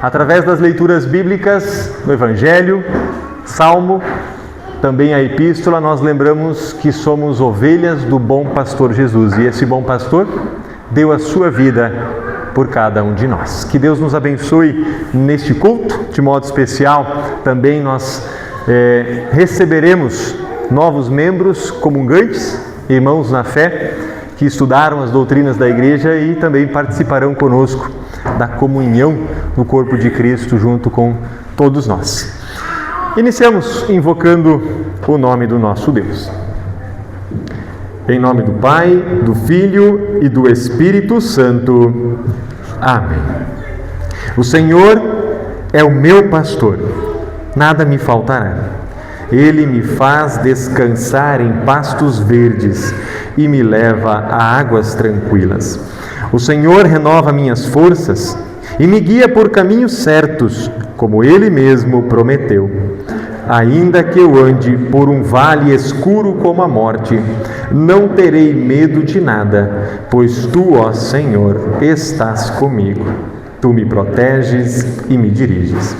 Através das leituras bíblicas do Evangelho, Salmo, também a Epístola, nós lembramos que somos ovelhas do bom pastor Jesus. E esse bom pastor deu a sua vida por cada um de nós. Que Deus nos abençoe neste culto, de modo especial. Também nós receberemos novos membros comungantes, irmãos na fé, que estudaram as doutrinas da igreja e também participarão conosco da comunhão no corpo de Cristo junto com todos nós. Iniciamos invocando o nome do nosso Deus. Em nome do Pai, do Filho e do Espírito Santo. Amém. O Senhor é o meu pastor, nada me faltará. Ele me faz descansar em pastos verdes e me leva a águas tranquilas. O Senhor renova minhas forças e me guia por caminhos certos, como Ele mesmo prometeu. Ainda que eu ande por um vale escuro como a morte, não terei medo de nada, pois Tu, ó Senhor, estás comigo. Tu me proteges e me diriges.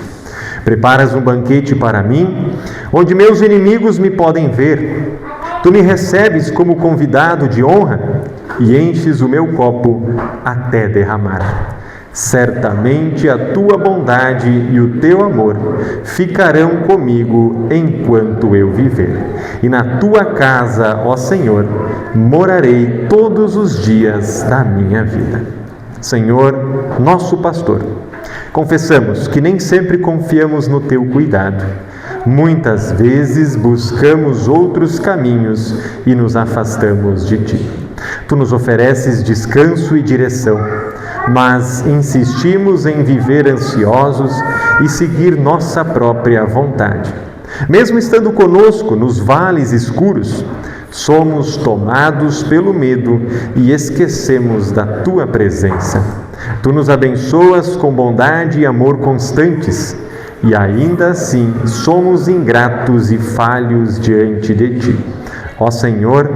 Preparas um banquete para mim, onde meus inimigos me podem ver. Tu me recebes como convidado de honra e enches o meu copo até derramar. Certamente a Tua bondade e o Teu amor ficarão comigo enquanto eu viver. E na Tua casa, ó Senhor, morarei todos os dias da minha vida. Senhor, nosso pastor, confessamos que nem sempre confiamos no Teu cuidado. Muitas vezes buscamos outros caminhos e nos afastamos de Ti. Tu nos ofereces descanso e direção, mas insistimos em viver ansiosos e seguir nossa própria vontade. Mesmo estando conosco nos vales escuros, somos tomados pelo medo e esquecemos da Tua presença. Tu nos abençoas com bondade e amor constantes, e ainda assim somos ingratos e falhos diante de Ti. Ó Senhor,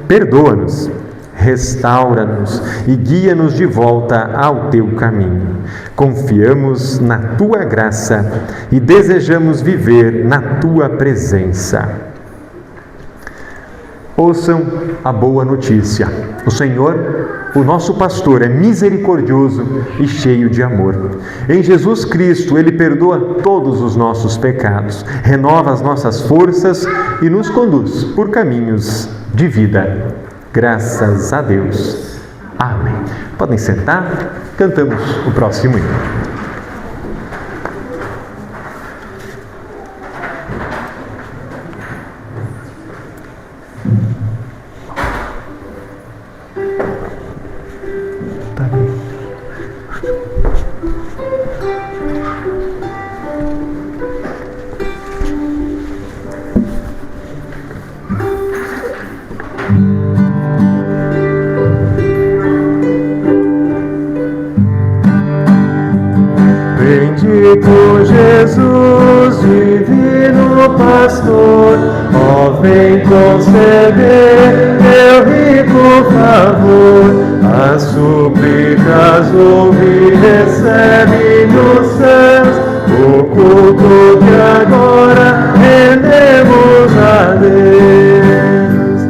perdoa-nos, restaura-nos e guia-nos de volta ao Teu caminho. Confiamos na Tua graça e desejamos viver na Tua presença. Ouçam a boa notícia. O Senhor, o nosso pastor, é misericordioso e cheio de amor. Em Jesus Cristo, Ele perdoa todos os nossos pecados, renova as nossas forças e nos conduz por caminhos de vida. Graças a Deus. Amém. Podem sentar, cantamos o próximo hino. Bendito Jesus, divino pastor, ó vem conceder teu rico favor. As súplicas ouve e recebe nos céus o culto que agora rendemos a Deus.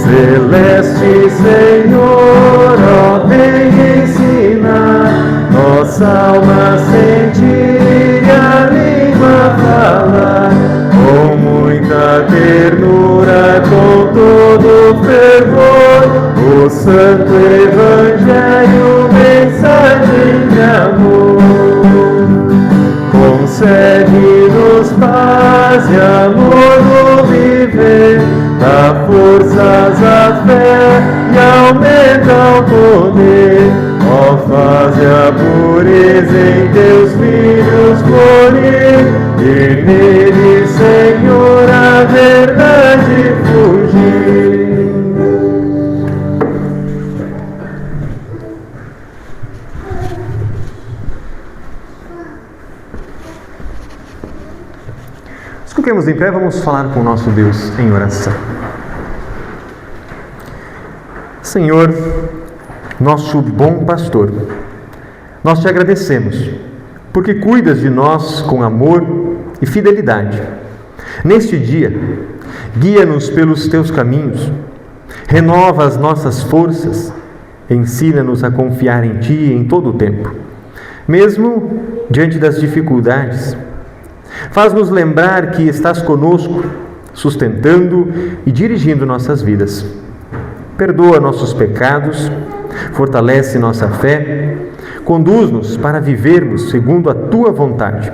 Celeste Senhor, ó vem ensinar nossa alma sentir e a língua falar, com muita ternura, com todo fervor, o santo evangelho, mensagem de amor. Concede-nos paz e amor no viver, dá forças à fé e aumenta o poder. Ó, faze a pureza em Teus filhos florir, e nele, Senhor, a verdade fugir. Nos coloquemos em pé, vamos falar com o nosso Deus em oração. Senhor, nosso bom pastor, nós te agradecemos porque cuidas de nós com amor e fidelidade. Neste dia, guia-nos pelos teus caminhos, renova as nossas forças, ensina-nos a confiar em ti em todo o tempo, mesmo diante das dificuldades. Faz-nos lembrar que estás conosco, sustentando e dirigindo nossas vidas. Perdoa nossos pecados, fortalece nossa fé, conduz-nos para vivermos segundo a tua vontade.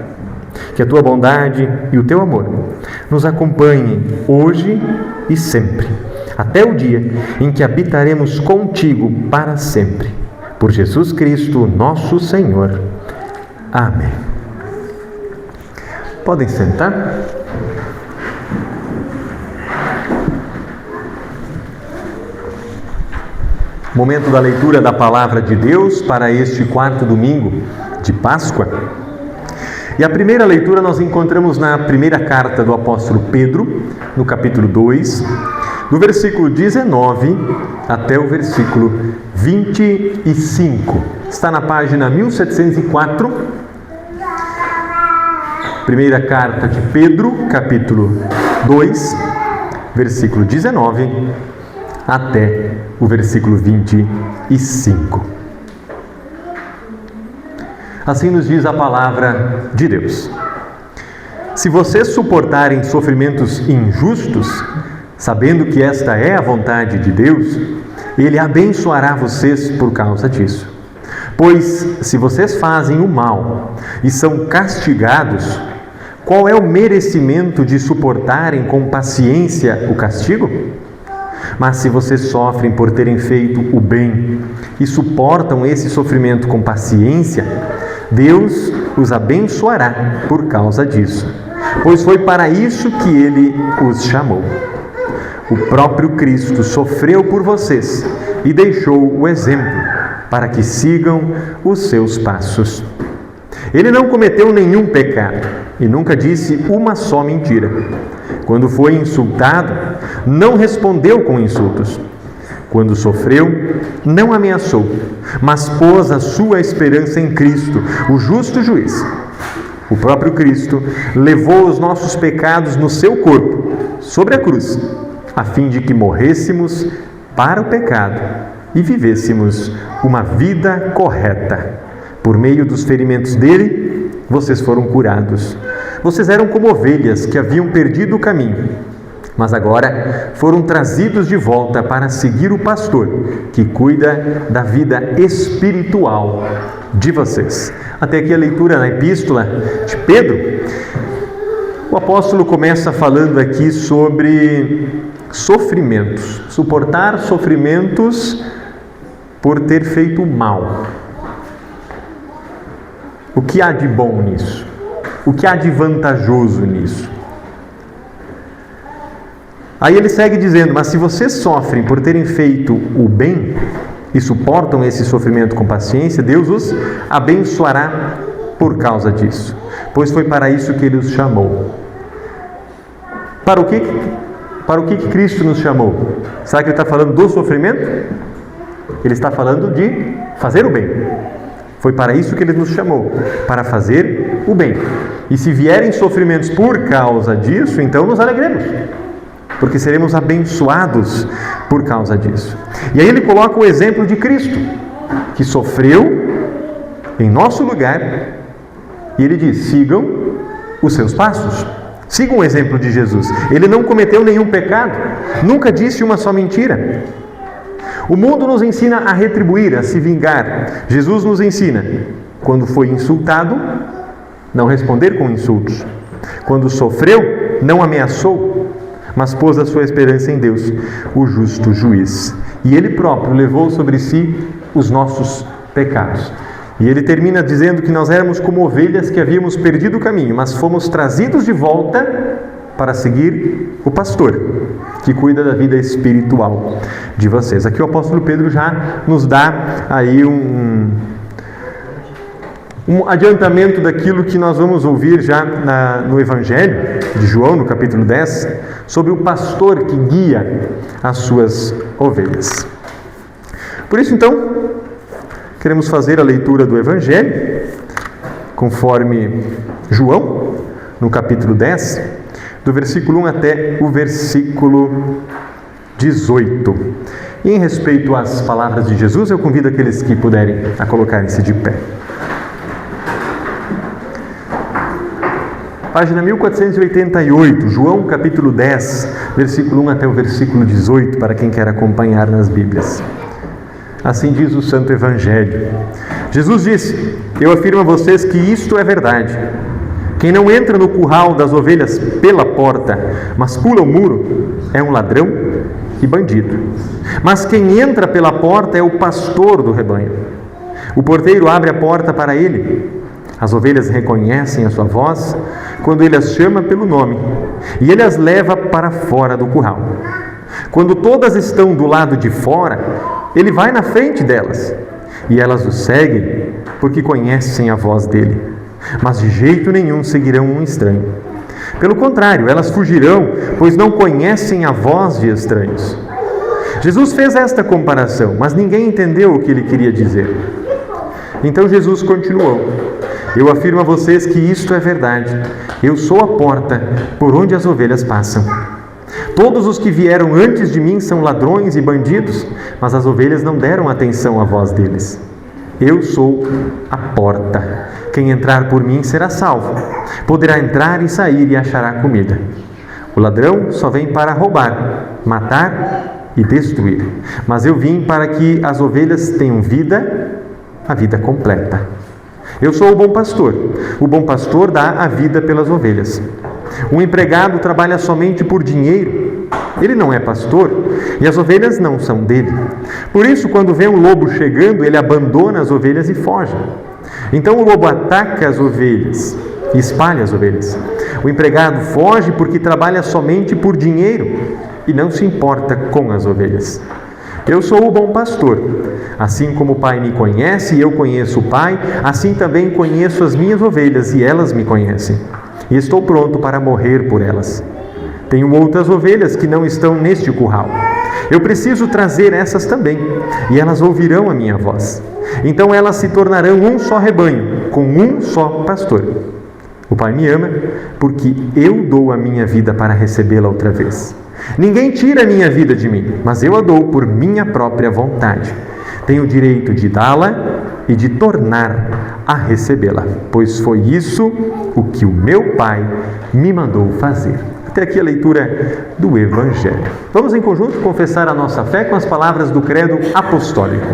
Que a tua bondade e o teu amor nos acompanhem hoje e sempre, até o dia em que habitaremos contigo para sempre. Por Jesus Cristo, nosso Senhor. Amém. Podem sentar. Momento da leitura da Palavra de Deus para este quarto domingo de Páscoa. E a primeira leitura nós encontramos na primeira carta do apóstolo Pedro, no capítulo 2, do versículo 19 até o versículo 25. Está na página 1704. Primeira carta de Pedro, capítulo 2, versículo 19 até o versículo 25. Assim nos diz a palavra de Deus. Se vocês suportarem sofrimentos injustos, sabendo que esta é a vontade de Deus, Ele abençoará vocês por causa disso. Pois, se vocês fazem o mal e são castigados, qual é o merecimento de suportarem com paciência o castigo? Mas se vocês sofrem por terem feito o bem e suportam esse sofrimento com paciência, Deus os abençoará por causa disso, pois foi para isso que Ele os chamou. O próprio Cristo sofreu por vocês e deixou o exemplo para que sigam os seus passos. Ele não cometeu nenhum pecado e nunca disse uma só mentira. Quando foi insultado, não respondeu com insultos. Quando sofreu, não ameaçou, mas pôs a sua esperança em Cristo, o justo juiz. O próprio Cristo levou os nossos pecados no seu corpo, sobre a cruz, a fim de que morrêssemos para o pecado e vivêssemos uma vida correta. Por meio dos ferimentos dele, vocês foram curados. Vocês eram como ovelhas que haviam perdido o caminho, mas agora foram trazidos de volta para seguir o pastor, que cuida da vida espiritual de vocês. Até aqui a leitura na epístola de Pedro. O apóstolo começa falando aqui sobre sofrimentos, suportar sofrimentos por ter feito mal. O que há de bom nisso? O que há de vantajoso nisso? Aí ele segue dizendo, mas se vocês sofrem por terem feito o bem e suportam esse sofrimento com paciência, Deus os abençoará por causa disso, pois foi para isso que Ele os chamou. Para o que Cristo nos chamou? Será que Ele está falando do sofrimento? Ele está falando de fazer o bem. Foi para isso que Ele nos chamou, para fazer o bem. E se vierem sofrimentos por causa disso, então nos alegremos, porque seremos abençoados por causa disso. E aí ele coloca o exemplo de Cristo, que sofreu em nosso lugar, e ele diz, sigam os seus passos. Sigam o exemplo de Jesus. Ele não cometeu nenhum pecado, nunca disse uma só mentira. O mundo nos ensina a retribuir, a se vingar. Jesus nos ensina, quando foi insultado, não responder com insultos. Quando sofreu, não ameaçou, mas pôs a sua esperança em Deus, o justo juiz. E Ele próprio levou sobre si os nossos pecados. E Ele termina dizendo que nós éramos como ovelhas que havíamos perdido o caminho, mas fomos trazidos de volta para seguir o pastor, que cuida da vida espiritual de vocês. Aqui o apóstolo Pedro já nos dá aí um adiantamento daquilo que nós vamos ouvir já no Evangelho de João, no capítulo 10, sobre o pastor que guia as suas ovelhas. Por isso, então, queremos fazer a leitura do Evangelho conforme João, no capítulo 10, do versículo 1 até o versículo 18. E em respeito às palavras de Jesus, eu convido aqueles que puderem a colocarem-se de pé. Página 1488, João capítulo 10, versículo 1 até o versículo 18, para quem quer acompanhar nas Bíblias. Assim diz o Santo Evangelho. Jesus disse: eu afirmo a vocês que isto é verdade. Quem não entra no curral das ovelhas pela porta, mas pula o muro, é um ladrão e bandido. Mas quem entra pela porta é o pastor do rebanho. O porteiro abre a porta para ele. As ovelhas reconhecem a sua voz quando ele as chama pelo nome, e ele as leva para fora do curral. Quando todas estão do lado de fora, ele vai na frente delas, e elas o seguem porque conhecem a voz dele. Mas de jeito nenhum seguirão um estranho. Pelo contrário, elas fugirão, pois não conhecem a voz de estranhos. Jesus fez esta comparação, mas ninguém entendeu o que ele queria dizer. Então Jesus continuou: eu afirmo a vocês que isto é verdade. Eu sou a porta por onde as ovelhas passam. Todos os que vieram antes de mim são ladrões e bandidos, mas as ovelhas não deram atenção à voz deles. Eu sou a porta. Quem entrar por mim será salvo. Poderá entrar e sair e achará comida. O ladrão só vem para roubar, matar e destruir. Mas eu vim para que as ovelhas tenham vida, a vida completa. Eu sou o bom pastor. O bom pastor dá a vida pelas ovelhas. O empregado trabalha somente por dinheiro. Ele não é pastor e as ovelhas não são dele. Por isso, quando vê um lobo chegando, ele abandona as ovelhas e foge. Então o lobo ataca as ovelhas e espalha as ovelhas. O empregado foge porque trabalha somente por dinheiro e não se importa com as ovelhas. Eu sou o bom pastor. Assim como o Pai me conhece e eu conheço o Pai, assim também conheço as minhas ovelhas e elas me conhecem. E estou pronto para morrer por elas. Tenho outras ovelhas que não estão neste curral. Eu preciso trazer essas também, e elas ouvirão a minha voz. Então elas se tornarão um só rebanho, com um só pastor. O Pai me ama, porque eu dou a minha vida para recebê-la outra vez. Ninguém tira a minha vida de mim, mas eu a dou por minha própria vontade. Tenho o direito de dá-la e de tornar a recebê-la, pois foi isso o que o meu Pai me mandou fazer. Até aqui a leitura do Evangelho. Vamos em conjunto confessar a nossa fé com as palavras do credo apostólico.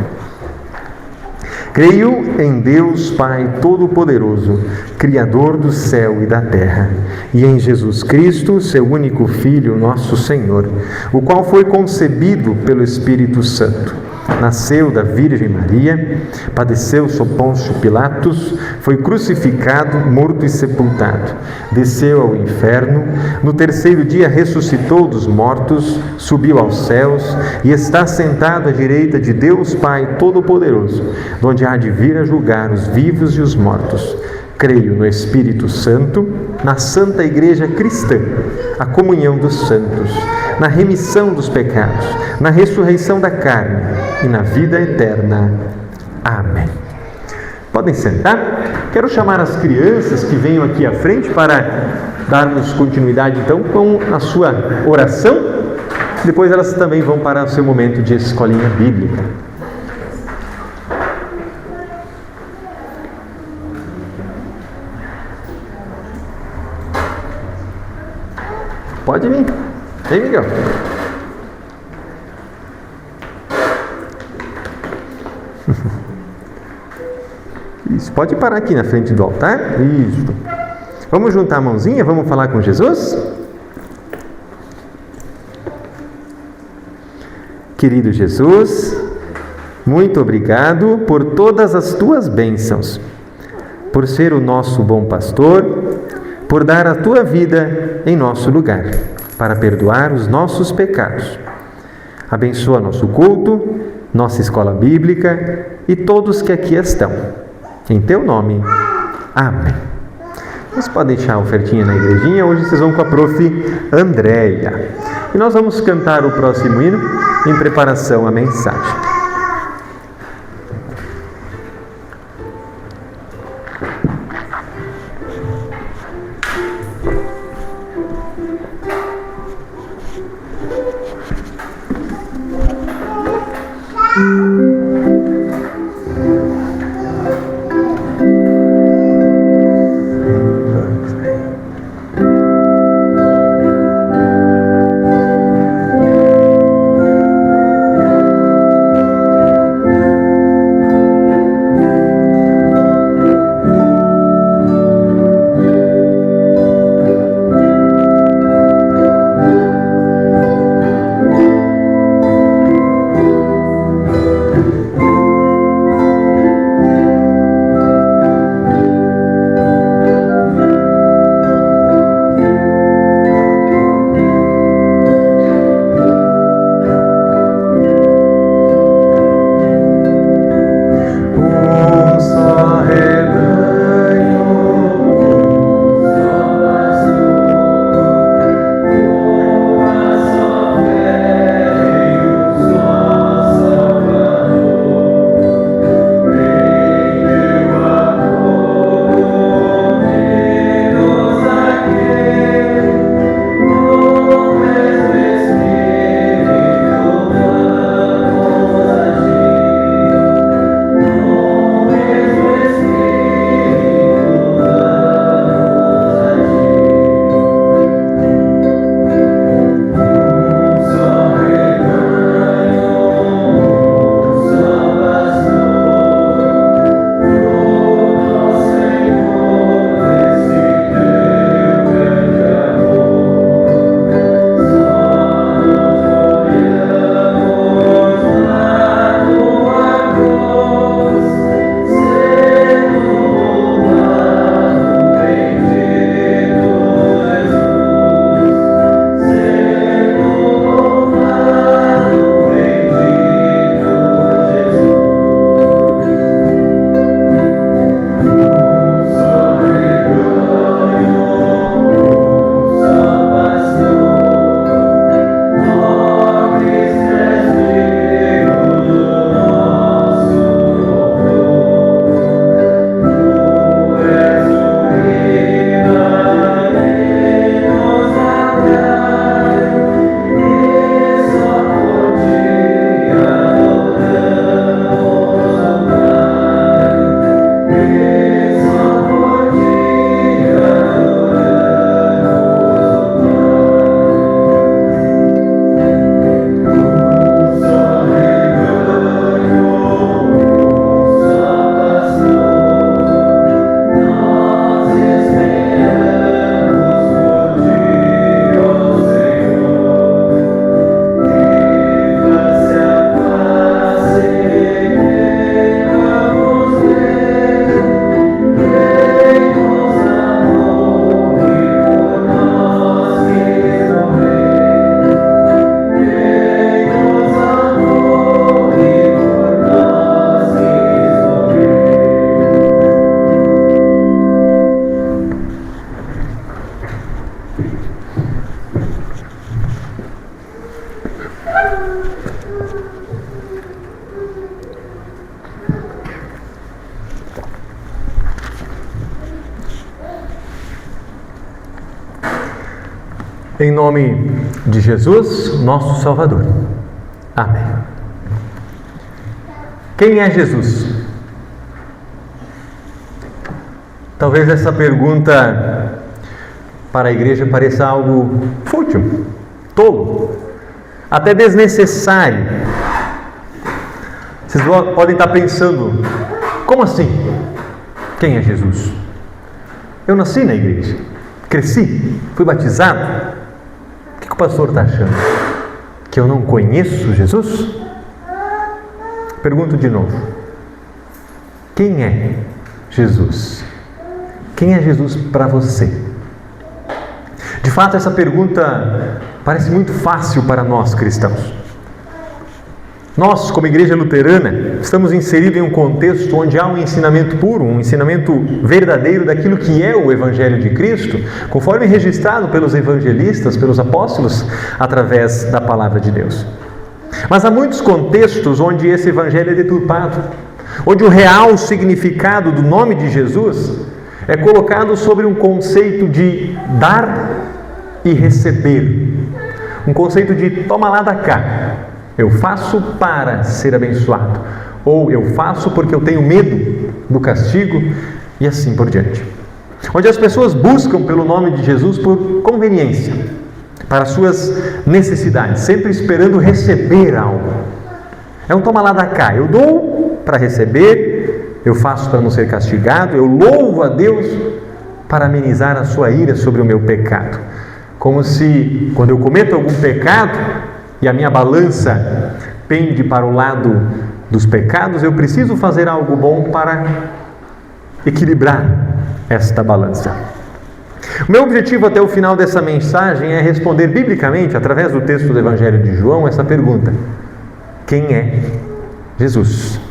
Creio em Deus Pai Todo-Poderoso, Criador do céu e da terra, e em Jesus Cristo, seu único Filho, nosso Senhor, o qual foi concebido pelo Espírito Santo. Nasceu da Virgem Maria, padeceu sob Pôncio Pilatos, foi crucificado, morto e sepultado, desceu ao inferno, no terceiro dia ressuscitou dos mortos, subiu aos céus e está sentado à direita de Deus Pai Todo-Poderoso, onde há de vir a julgar os vivos e os mortos. Creio no Espírito Santo, na Santa Igreja Cristã, a comunhão dos santos, na remissão dos pecados, na ressurreição da carne e na vida eterna. Amém. Podem sentar. Quero chamar as crianças que venham aqui à frente para darmos continuidade então com a sua oração. Depois elas também vão para o seu momento de escolinha bíblica. Pode vir. Vem, Miguel. Isso, pode parar aqui na frente do altar. Isso. Vamos juntar a mãozinha, vamos falar com Jesus? Querido Jesus, muito obrigado por todas as tuas bênçãos, por ser o nosso bom pastor, por dar a tua vida em nosso lugar, para perdoar os nossos pecados. Abençoa nosso culto, nossa escola bíblica e todos que aqui estão. Em teu nome. Amém. Vocês podem deixar a ofertinha na igrejinha. Hoje vocês vão com a prof. Andréia. E nós vamos cantar o próximo hino em preparação à mensagem. Em nome de Jesus, nosso Salvador. Amém. Quem é Jesus? Talvez essa pergunta para a igreja pareça algo fútil, tolo, até desnecessário. Vocês podem estar pensando, como assim? Quem é Jesus? Eu nasci na igreja, cresci, fui batizado. O que o pastor está achando? Que eu não conheço Jesus? Pergunto de novo. Quem é Jesus? Quem é Jesus para você? De fato, essa pergunta parece muito fácil para nós cristãos. Nós, como igreja luterana, estamos inseridos em um contexto onde há um ensinamento puro, um ensinamento verdadeiro daquilo que é o Evangelho de Cristo, conforme registrado pelos evangelistas, pelos apóstolos, através da palavra de Deus. Mas há muitos contextos onde esse Evangelho é deturpado, onde o real significado do nome de Jesus é colocado sobre um conceito de dar e receber, um conceito de toma lá da cá. Eu faço para ser abençoado, ou eu faço porque eu tenho medo do castigo, e assim por diante. Onde as pessoas buscam pelo nome de Jesus por conveniência, para suas necessidades, sempre esperando receber algo. É um toma lá da cá, eu dou para receber, eu faço para não ser castigado, eu louvo a Deus para amenizar a sua ira sobre o meu pecado. Como se, quando eu cometo algum pecado, e a minha balança pende para o lado dos pecados, eu preciso fazer algo bom para equilibrar esta balança. O meu objetivo até o final dessa mensagem é responder biblicamente, através do texto do Evangelho de João, essa pergunta: quem é Jesus?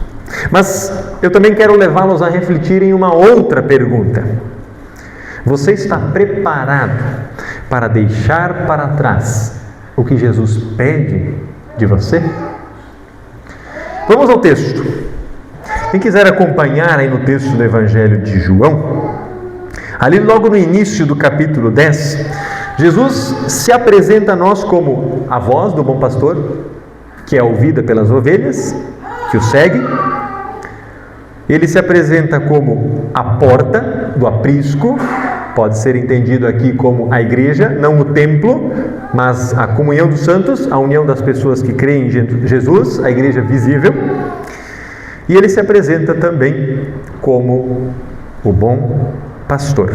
Mas eu também quero levá-los a refletir em uma outra pergunta. Você está preparado para deixar para trás o que Jesus pede de você? Vamos ao texto. Quem quiser acompanhar aí no texto do Evangelho de João, ali logo no início do capítulo 10, Jesus se apresenta a nós como a voz do bom pastor, que é ouvida pelas ovelhas, que o seguem. Ele se apresenta como a porta do aprisco, pode ser entendido aqui como a igreja, não o templo, mas a comunhão dos santos, a união das pessoas que creem em Jesus, a igreja visível. E ele se apresenta também como o bom pastor.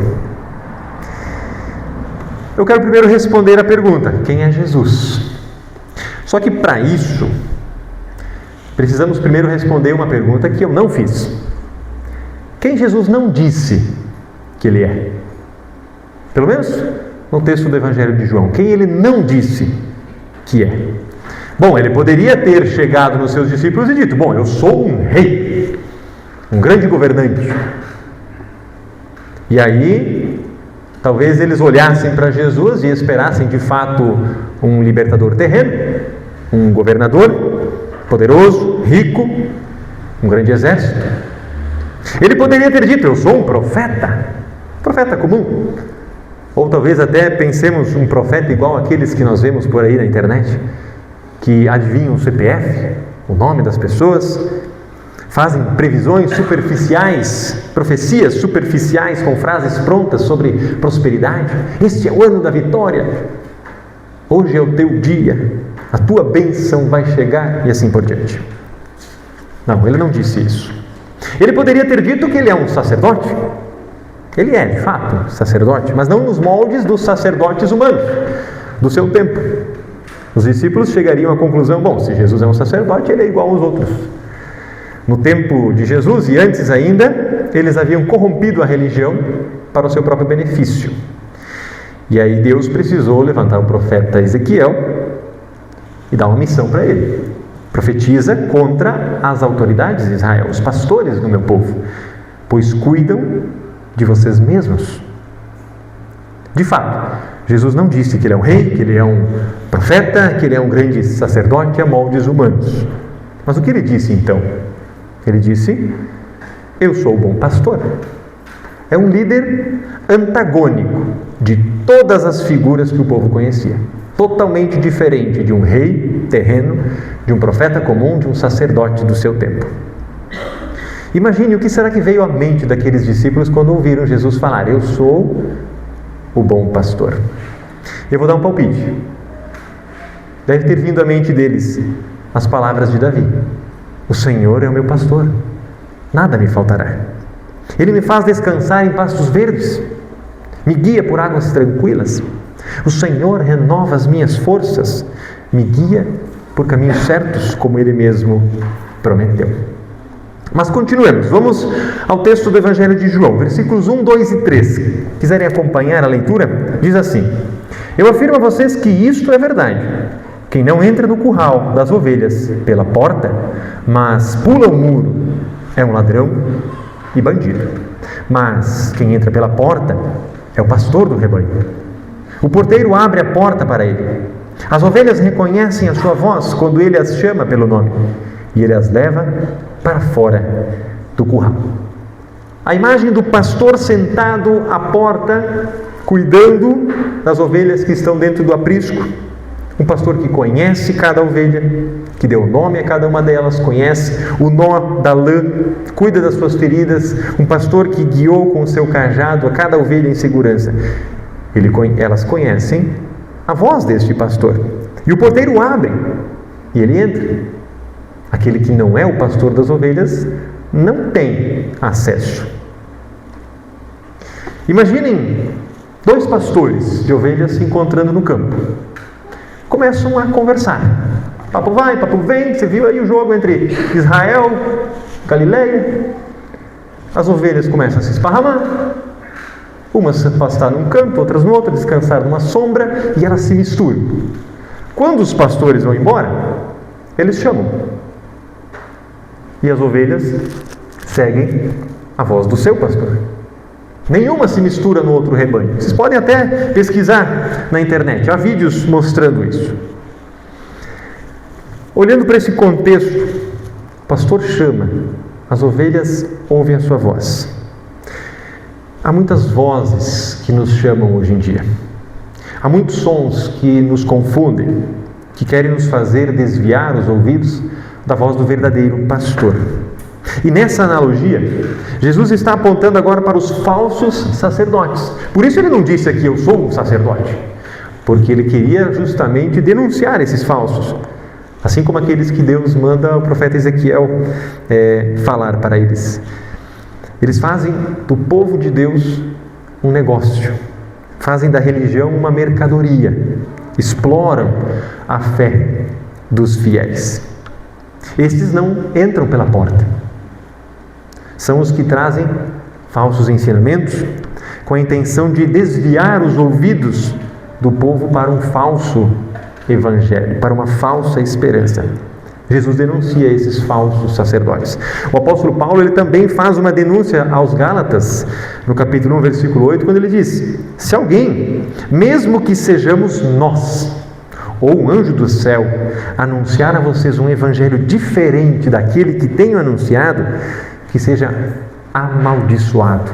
Eu quero primeiro responder a pergunta: quem é Jesus? Só que para isso, precisamos primeiro responder uma pergunta que eu não fiz. Quem Jesus não disse que ele é? Pelo menos no texto do Evangelho de João. Quem ele não disse que é? Bom, ele poderia ter chegado nos seus discípulos e dito: bom, eu sou um rei, um grande governante. E aí, talvez eles olhassem para Jesus e esperassem de fato um libertador terreno, um governador poderoso, rico, um grande exército. Ele poderia ter dito: eu sou um profeta comum. Ou talvez até pensemos um profeta igual aqueles que nós vemos por aí na internet, que adivinham o CPF, o nome das pessoas, fazem previsões superficiais, profecias superficiais com frases prontas sobre prosperidade. Este é o ano da vitória, hoje é o teu dia, a tua bênção vai chegar, e assim por diante. Não, ele não disse isso. Ele poderia ter dito que ele é um sacerdote. Ele é, de fato, sacerdote, mas não nos moldes dos sacerdotes humanos do seu tempo. Os discípulos chegariam à conclusão: bom, se Jesus é um sacerdote, ele é igual aos outros. No tempo de Jesus e antes ainda, eles haviam corrompido a religião para o seu próprio benefício. E aí Deus precisou levantar o profeta Ezequiel e dar uma missão para ele. Profetiza contra as autoridades de Israel, os pastores do meu povo, pois cuidam de vocês mesmos. De fato, Jesus não disse que ele é um rei, que ele é um profeta, que ele é um grande sacerdote a moldes humanos. Mas o que ele disse então? Ele disse: eu sou o bom pastor. É um líder antagônico de todas as figuras que o povo conhecia. Totalmente diferente de um rei terreno, de um profeta comum, de um sacerdote do seu tempo. Imagine o que será que veio à mente daqueles discípulos quando ouviram Jesus falar: eu sou o bom pastor. Eu vou dar um palpite. Deve ter vindo à mente deles as palavras de Davi: o Senhor é o meu pastor, nada me faltará. Ele me faz descansar em pastos verdes, me guia por águas tranquilas. O Senhor renova as minhas forças, me guia por caminhos certos, como Ele mesmo prometeu. Mas continuemos, vamos ao texto do Evangelho de João, versículos 1, 2 e 3. Quiserem acompanhar a leitura? Diz assim: eu afirmo a vocês que isto é verdade. Quem não entra no curral das ovelhas pela porta, mas pula o muro, é um ladrão e bandido. Mas quem entra pela porta é o pastor do rebanho. O porteiro abre a porta para ele. As ovelhas reconhecem a sua voz quando ele as chama pelo nome, e ele as leva para fora do curral. A imagem do pastor sentado à porta, cuidando das ovelhas que estão dentro do aprisco. Um pastor que conhece cada ovelha, que deu nome a cada uma delas, conhece o nó da lã, cuida das suas feridas. Um pastor que guiou com o seu cajado a cada ovelha em segurança. Elas conhecem a voz deste pastor. E o porteiro abre e ele entra. Aquele que não é o pastor das ovelhas não tem acesso. Imaginem dois pastores de ovelhas se encontrando no campo. Começam a conversar. Papo vai, papo vem. Você viu aí o jogo entre Israel e Galileia? As ovelhas começam a se esparramar. Umas pastar num canto, outras no outro, descansar numa sombra, e elas se misturam. Quando os pastores vão embora, eles chamam. E as ovelhas seguem a voz do seu pastor. Nenhuma se mistura no outro rebanho. Vocês podem até pesquisar na internet. Há vídeos mostrando isso. Olhando para esse contexto, o pastor chama, as ovelhas ouvem a sua voz. Há muitas vozes que nos chamam hoje em dia. Há muitos sons que nos confundem, que querem nos fazer desviar os ouvidos da voz do verdadeiro pastor. E nessa analogia, Jesus está apontando agora para os falsos sacerdotes. Por isso ele não disse aqui: eu sou um sacerdote, porque ele queria justamente denunciar esses falsos, assim como aqueles que Deus manda o profeta Ezequiel falar para eles. Eles fazem do povo de Deus um negócio, fazem da religião uma mercadoria, exploram a fé dos fiéis. Estes não entram pela porta. São os que trazem falsos ensinamentos com a intenção de desviar os ouvidos do povo para um falso evangelho, para uma falsa esperança. Jesus denuncia esses falsos sacerdotes. O apóstolo Paulo ele também faz uma denúncia aos Gálatas, no capítulo 1, versículo 8, quando ele diz: se alguém, mesmo que sejamos nós, ou um anjo do céu, anunciar a vocês um evangelho diferente daquele que tenho anunciado, que seja amaldiçoado.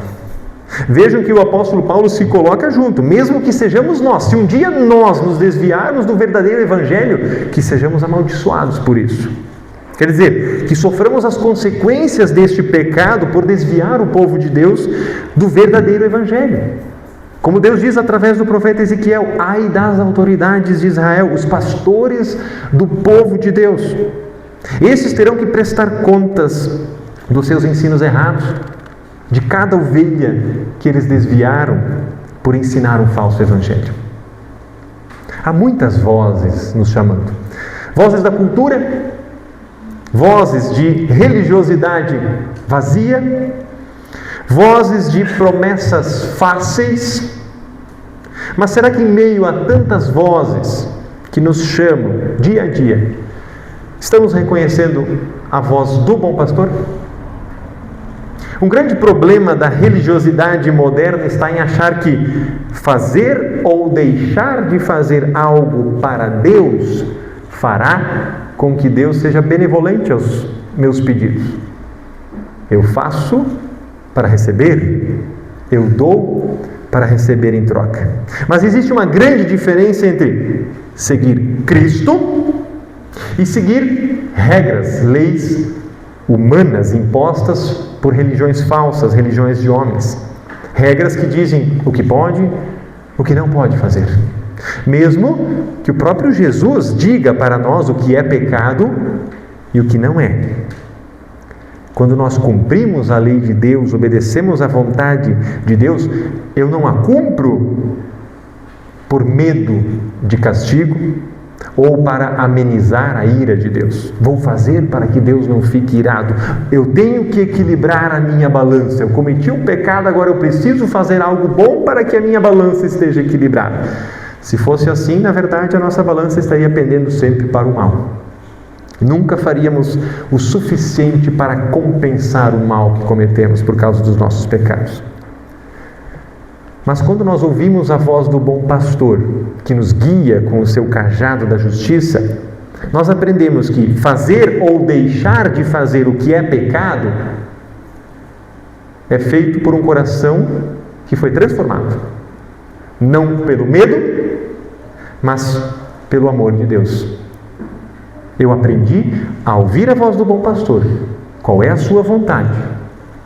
Vejam que o apóstolo Paulo se coloca junto, mesmo que sejamos nós, se um dia nós nos desviarmos do verdadeiro evangelho, que sejamos amaldiçoados por isso. Quer dizer, que soframos as consequências deste pecado por desviar o povo de Deus do verdadeiro evangelho. Como Deus diz através do profeta Ezequiel: ai das autoridades de Israel, os pastores do povo de Deus. Esses terão que prestar contas dos seus ensinos errados, de cada ovelha que eles desviaram por ensinar um falso evangelho. Há muitas vozes nos chamando. Vozes da cultura, vozes de religiosidade vazia, vozes de promessas fáceis. Mas será que em meio a tantas vozes que nos chamam dia a dia, estamos reconhecendo a voz do bom pastor? Um grande problema da religiosidade moderna está em achar que fazer ou deixar de fazer algo para Deus fará com que Deus seja benevolente aos meus pedidos. Eu faço para receber, eu dou para receber em troca. Mas existe uma grande diferença entre seguir Cristo e seguir regras, leis humanas impostas por religiões falsas, religiões de homens. Regras que dizem o que pode, o que não pode fazer. Mesmo que o próprio Jesus diga para nós o que é pecado e o que não é. Quando nós cumprimos a lei de Deus, obedecemos à vontade de Deus, eu não a cumpro por medo de castigo ou para amenizar a ira de Deus. Vou fazer para que Deus não fique irado. Eu tenho que equilibrar a minha balança. Eu cometi um pecado, agora eu preciso fazer algo bom para que a minha balança esteja equilibrada. Se fosse assim, na verdade, a nossa balança estaria pendendo sempre para o mal. Nunca faríamos o suficiente para compensar o mal que cometemos por causa dos nossos pecados. Mas quando nós ouvimos a voz do bom pastor, que nos guia com o seu cajado da justiça, nós aprendemos que fazer ou deixar de fazer o que é pecado é feito por um coração que foi transformado. Não pelo medo, mas pelo amor de Deus. Eu aprendi a ouvir a voz do bom pastor, qual é a sua vontade,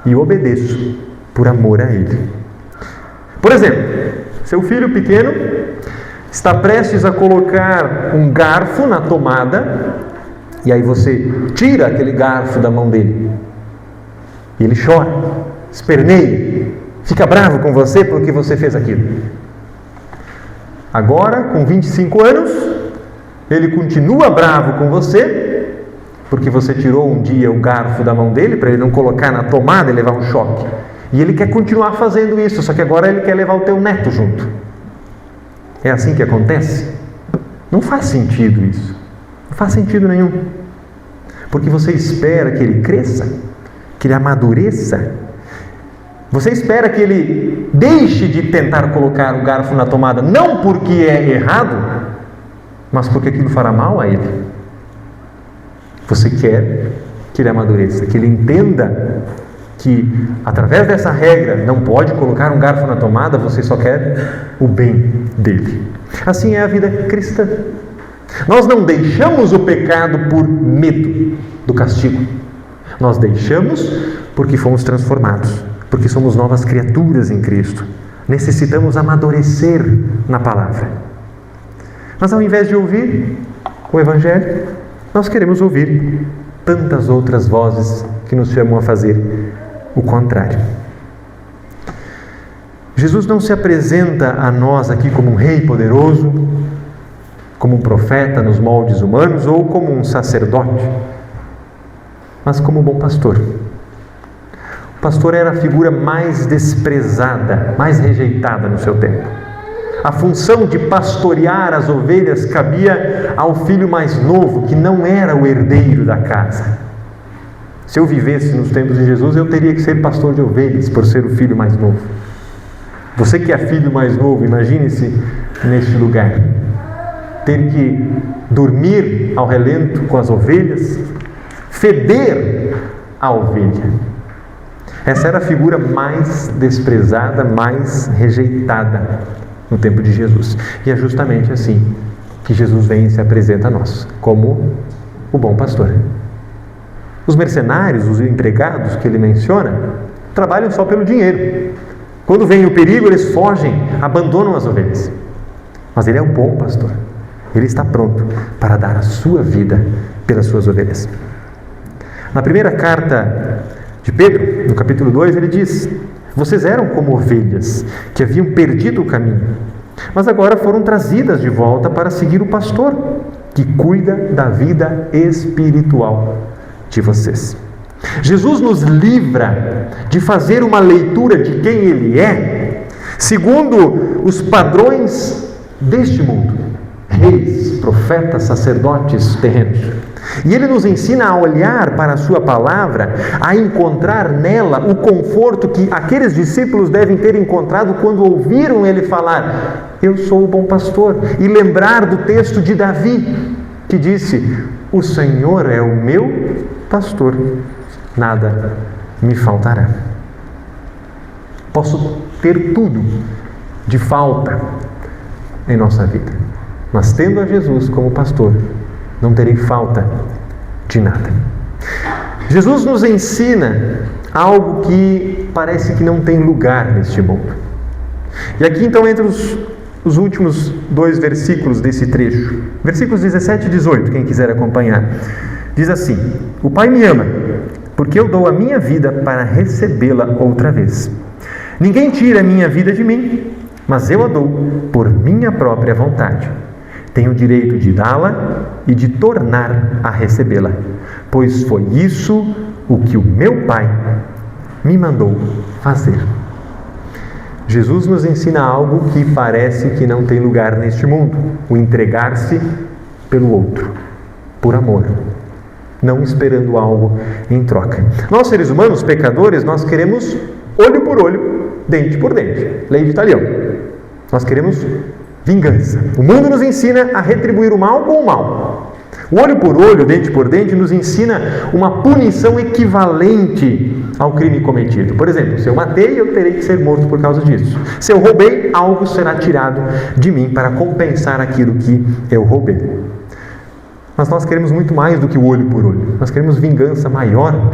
e obedeço por amor a Ele. Por exemplo, seu filho pequeno está prestes a colocar um garfo na tomada, e aí você tira aquele garfo da mão dele. E ele chora, esperneia, fica bravo com você porque você fez aquilo. Agora, com 25 anos, ele continua bravo com você, porque você tirou um dia o garfo da mão dele, para ele não colocar na tomada e levar um choque. E ele quer continuar fazendo isso, só que agora ele quer levar o teu neto junto. É assim que acontece? Não faz sentido isso. Não faz sentido nenhum. Porque você espera que ele cresça, que ele amadureça. Você espera que ele deixe de tentar colocar o garfo na tomada, não porque é errado, mas porque aquilo fará mal a ele. Você quer que ele amadureça, que ele entenda que através dessa regra não pode colocar um garfo na tomada, você só quer o bem dele. Assim é a vida cristã. Nós não deixamos o pecado por medo do castigo. Nós deixamos porque fomos transformados, porque somos novas criaturas em Cristo. Necessitamos amadurecer na palavra. Mas ao invés de ouvir o Evangelho, nós queremos ouvir tantas outras vozes que nos chamam a fazer o contrário. Jesus não se apresenta a nós aqui como um rei poderoso, como um profeta nos moldes humanos ou como um sacerdote, mas como um bom pastor. O pastor era a figura mais desprezada, mais rejeitada no seu tempo. A função de pastorear as ovelhas cabia ao filho mais novo, que não era o herdeiro da casa. Se eu vivesse nos tempos de Jesus, eu teria que ser pastor de ovelhas, por ser o filho mais novo. Você que é filho mais novo, imagine-se neste lugar. Ter que dormir ao relento com as ovelhas, feder a ovelha. Essa era a figura mais desprezada, mais rejeitada no tempo de Jesus. E é justamente assim que Jesus vem e se apresenta a nós, como o bom pastor. Os mercenários, os empregados que ele menciona, trabalham só pelo dinheiro. Quando vem o perigo, eles fogem, abandonam as ovelhas. Mas ele é o bom pastor. Ele está pronto para dar a sua vida pelas suas ovelhas. Na primeira carta de Pedro, no capítulo 2, ele diz: vocês eram como ovelhas que haviam perdido o caminho, mas agora foram trazidas de volta para seguir o pastor que cuida da vida espiritual de vocês. Jesus nos livra de fazer uma leitura de quem Ele é segundo os padrões deste mundo, reis, profetas, sacerdotes terrenos. E Ele nos ensina a olhar para a sua palavra, a encontrar nela o conforto que aqueles discípulos devem ter encontrado quando ouviram Ele falar: eu sou o bom pastor, e lembrar do texto de Davi, que disse: o Senhor é o meu pastor, nada me faltará. Posso ter tudo de falta em nossa vida. Mas tendo a Jesus como pastor, não terei falta de nada. Jesus nos ensina algo que parece que não tem lugar neste mundo. E aqui então entra os últimos 2 versículos desse trecho. Versículos 17 e 18, quem quiser acompanhar. Diz assim: o Pai me ama, porque eu dou a minha vida para recebê-la outra vez. Ninguém tira a minha vida de mim, mas eu a dou por minha própria vontade. Tenho o direito de dá-la e de tornar a recebê-la, pois foi isso o que o meu Pai me mandou fazer. Jesus nos ensina algo que parece que não tem lugar neste mundo: o entregar-se pelo outro, por amor, não esperando algo em troca. Nós, seres humanos, pecadores, nós queremos olho por olho, dente por dente. Lei de Talião. Nós queremos vingança. O mundo nos ensina a retribuir o mal com o mal. O olho por olho, dente por dente, nos ensina uma punição equivalente ao crime cometido. Por exemplo, se eu matei, eu terei que ser morto por causa disso. Se eu roubei, algo será tirado de mim para compensar aquilo que eu roubei. Mas nós queremos muito mais do que o olho por olho. Nós queremos vingança maior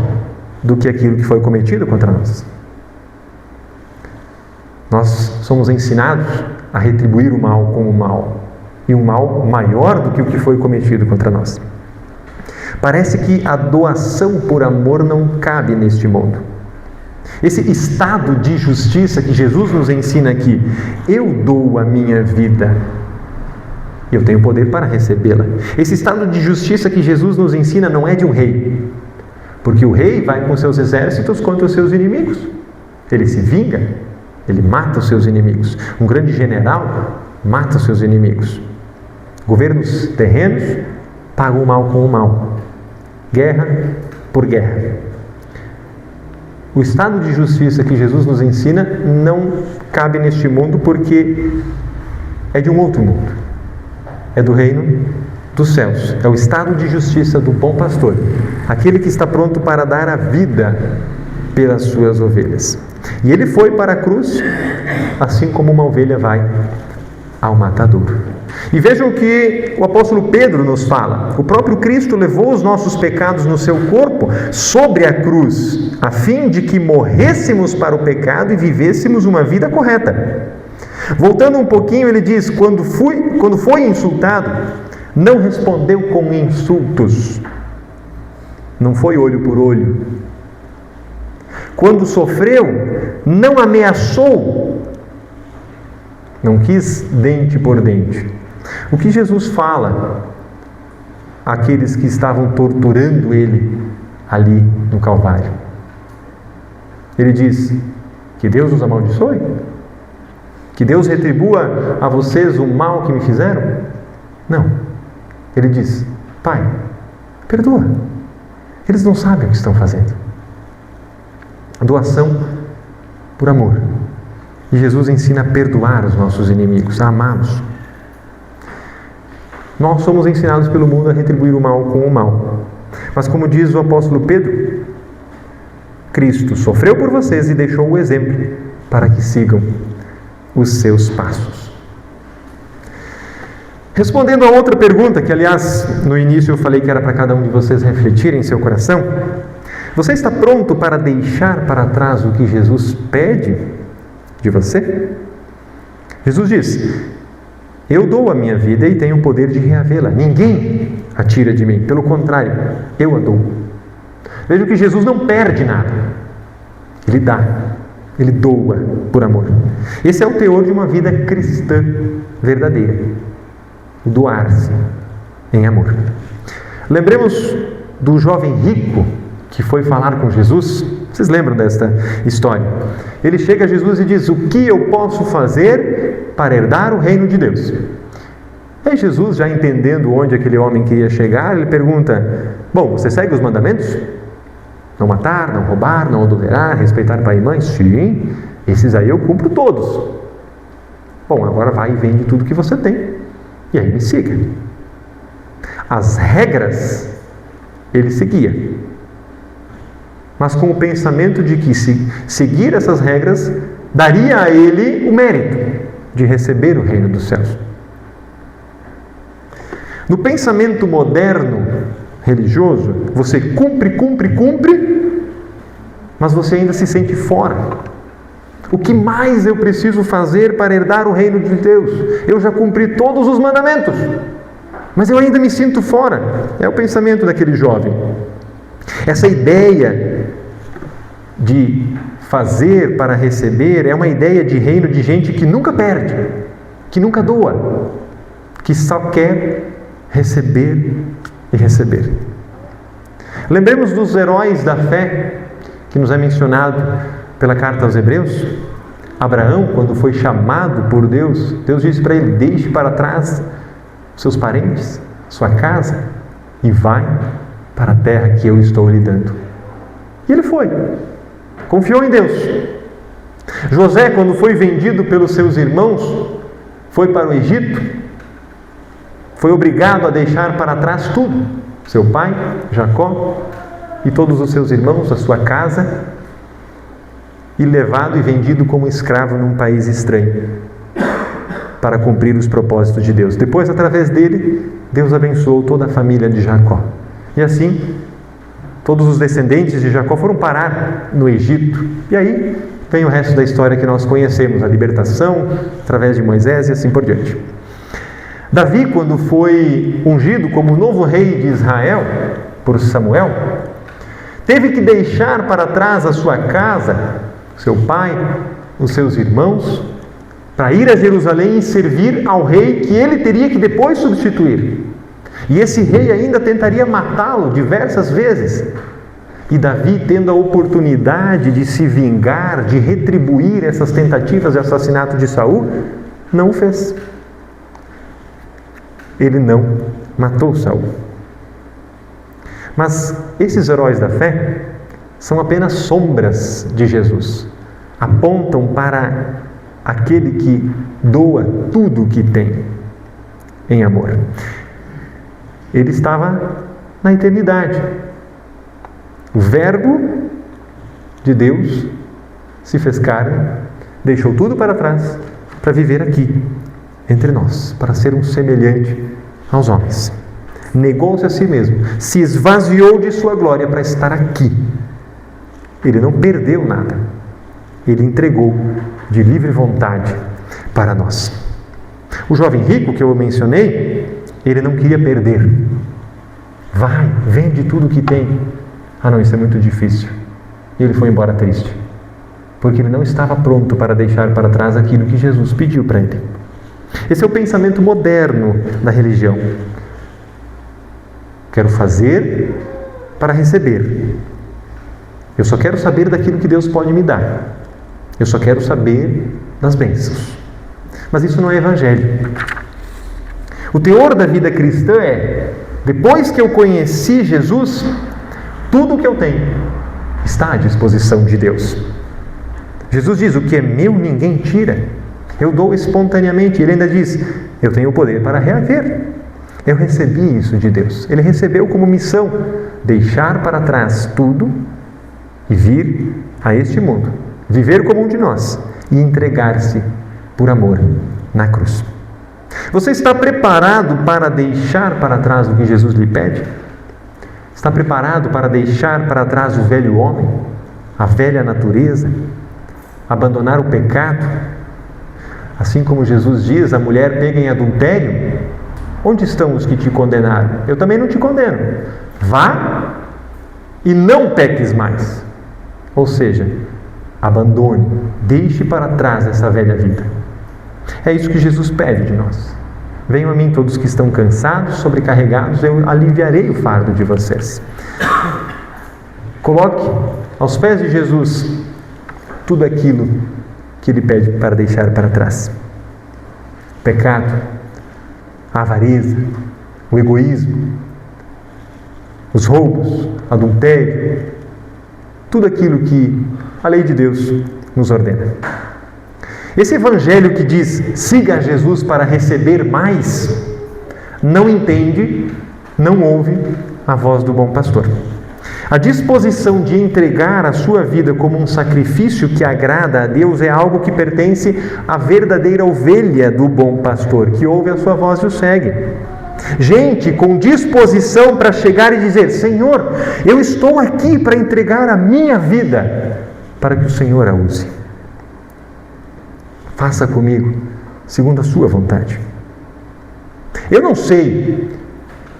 do que aquilo que foi cometido contra nós. Nós somos ensinados a retribuir o mal com o mal, e um mal maior do que o que foi cometido contra nós. Parece que a doação por amor não cabe neste mundo. Esse estado de justiça que Jesus nos ensina aqui: eu dou a minha vida, eu tenho poder para recebê-la. Esse estado de justiça que Jesus nos ensina não é de um rei, porque o rei vai com seus exércitos contra os seus inimigos. Ele se vinga, ele mata os seus inimigos. Um grande general mata os seus inimigos. Governos terrenos pagam o mal com o mal. Guerra por guerra. O estado de justiça que Jesus nos ensina não cabe neste mundo, porque é de um outro mundo. É do reino dos céus. É o estado de justiça do bom pastor, aquele que está pronto para dar a vida pelas suas ovelhas. E ele foi para a cruz, assim como uma ovelha vai ao matadouro. E vejam o que o apóstolo Pedro nos fala: o próprio Cristo levou os nossos pecados no seu corpo sobre a cruz, a fim de que morrêssemos para o pecado e vivêssemos uma vida correta. Voltando um pouquinho, ele diz: quando foi insultado, não respondeu com insultos, não foi olho por olho. Quando sofreu, não ameaçou, não quis dente por dente. O que Jesus fala àqueles que estavam torturando ele ali no Calvário? Ele diz: que Deus os amaldiçoe? Que Deus retribua a vocês o mal que me fizeram? Não. Ele diz: Pai, perdoa. Eles não sabem o que estão fazendo. Doação por amor. E Jesus ensina a perdoar os nossos inimigos, a amá-los. Nós somos ensinados pelo mundo a retribuir o mal com o mal. Mas como diz o apóstolo Pedro, Cristo sofreu por vocês e deixou o exemplo para que sigam os seus passos. Respondendo a outra pergunta, que aliás no início eu falei que era para cada um de vocês refletir em seu coração: você está pronto para deixar para trás o que Jesus pede de você? Jesus diz: eu dou a minha vida e tenho o poder de reavê-la. Ninguém a tira de mim. Pelo contrário, eu a dou. Veja que Jesus não perde nada. Ele dá. Ele doa por amor. Esse é o teor de uma vida cristã verdadeira. O doar-se em amor. Lembremos do jovem rico que foi falar com Jesus. Vocês lembram desta história? Ele chega a Jesus e diz: o que eu posso fazer para herdar o reino de Deus? Aí Jesus, já entendendo onde aquele homem queria chegar, ele pergunta: bom, você segue os mandamentos? Não matar, não roubar, não adulterar, respeitar pai e mãe? Sim, esses aí eu cumpro todos. Bom, agora vai e vende tudo que você tem e aí me siga. As regras ele seguia, mas com o pensamento de que seguir essas regras daria a ele o mérito. de receber o reino dos céus. No pensamento moderno religioso, você cumpre, mas você ainda se sente fora. O que mais eu preciso fazer para herdar o reino de Deus? Eu já cumpri todos os mandamentos, mas eu ainda me sinto fora. É o pensamento daquele jovem. Essa ideia de fazer para receber é uma ideia de reino de gente que nunca perde, que nunca doa, que só quer receber e receber. Lembremos dos heróis da fé que nos é mencionado pela carta aos Hebreus. Abraão, quando foi chamado por Deus, Deus disse para ele: deixe para trás seus parentes, sua casa, e vai para a terra que eu estou lhe dando. E ele foi, confiou em Deus. José, quando foi vendido pelos seus irmãos, foi para o Egito, foi obrigado a deixar para trás tudo, seu pai, Jacó, e todos os seus irmãos, a sua casa, e levado e vendido como escravo num país estranho, para cumprir os propósitos de Deus. Depois, através dele, Deus abençoou toda a família de Jacó. E assim, todos os descendentes de Jacó foram parar no Egito. E aí vem o resto da história que nós conhecemos, a libertação através de Moisés e assim por diante. Davi, quando foi ungido como novo rei de Israel por Samuel, teve que deixar para trás a sua casa, seu pai, os seus irmãos, para ir a Jerusalém e servir ao rei que ele teria que depois substituir. E esse rei ainda tentaria matá-lo diversas vezes. E Davi, tendo a oportunidade de se vingar, de retribuir essas tentativas de assassinato de Saul, não o fez. Ele não matou Saul. Mas esses heróis da fé são apenas sombras de Jesus. Apontam para aquele que doa tudo o que tem em amor. Ele estava na eternidade. O Verbo de Deus se fez carne, deixou tudo para trás para viver aqui, entre nós, para ser um semelhante aos homens. Negou-se a si mesmo, se esvaziou de sua glória para estar aqui. Ele não perdeu nada. Ele entregou de livre vontade para nós. O jovem rico que eu mencionei, ele não queria perder. Vai, vende tudo que tem. Ah não, isso é muito difícil. E ele foi embora triste, porque ele não estava pronto para deixar para trás aquilo que Jesus pediu para ele. Esse é o pensamento moderno da religião. Quero fazer para receber. Eu só quero saber daquilo que Deus pode me dar. Eu só quero saber das bênçãos. Mas isso não é evangelho. O teor da vida cristã é: depois que eu conheci Jesus, tudo o que eu tenho está à disposição de Deus. Jesus diz: o que é meu ninguém tira. Eu dou espontaneamente. Ele ainda diz: eu tenho o poder para reaver. Eu recebi isso de Deus. Ele recebeu como missão deixar para trás tudo e vir a este mundo, viver como um de nós e entregar-se por amor na cruz. Você está preparado para deixar para trás o que Jesus lhe pede? Está preparado para deixar para trás o velho homem, a velha natureza, abandonar o pecado? Assim como Jesus diz, a mulher pega em adultério: onde estão os que te condenaram? Eu também não te condeno. Vá e não peques mais. Ou seja, abandone, deixe para trás essa velha vida. É isso que Jesus pede de nós. Venham a mim todos que estão cansados, sobrecarregados, eu aliviarei o fardo de vocês. Coloque aos pés de Jesus tudo aquilo que Ele pede para deixar para trás. O pecado, a avareza, o egoísmo, os roubos, adultério, tudo aquilo que a lei de Deus nos ordena. Esse evangelho que diz: siga a Jesus para receber mais, não entende, não ouve a voz do bom pastor. A disposição de entregar a sua vida como um sacrifício que agrada a Deus é algo que pertence à verdadeira ovelha do bom pastor, que ouve a sua voz e o segue. Gente com disposição para chegar e dizer: Senhor, eu estou aqui para entregar a minha vida para que o Senhor a use. Faça comigo segundo a sua vontade. Eu não sei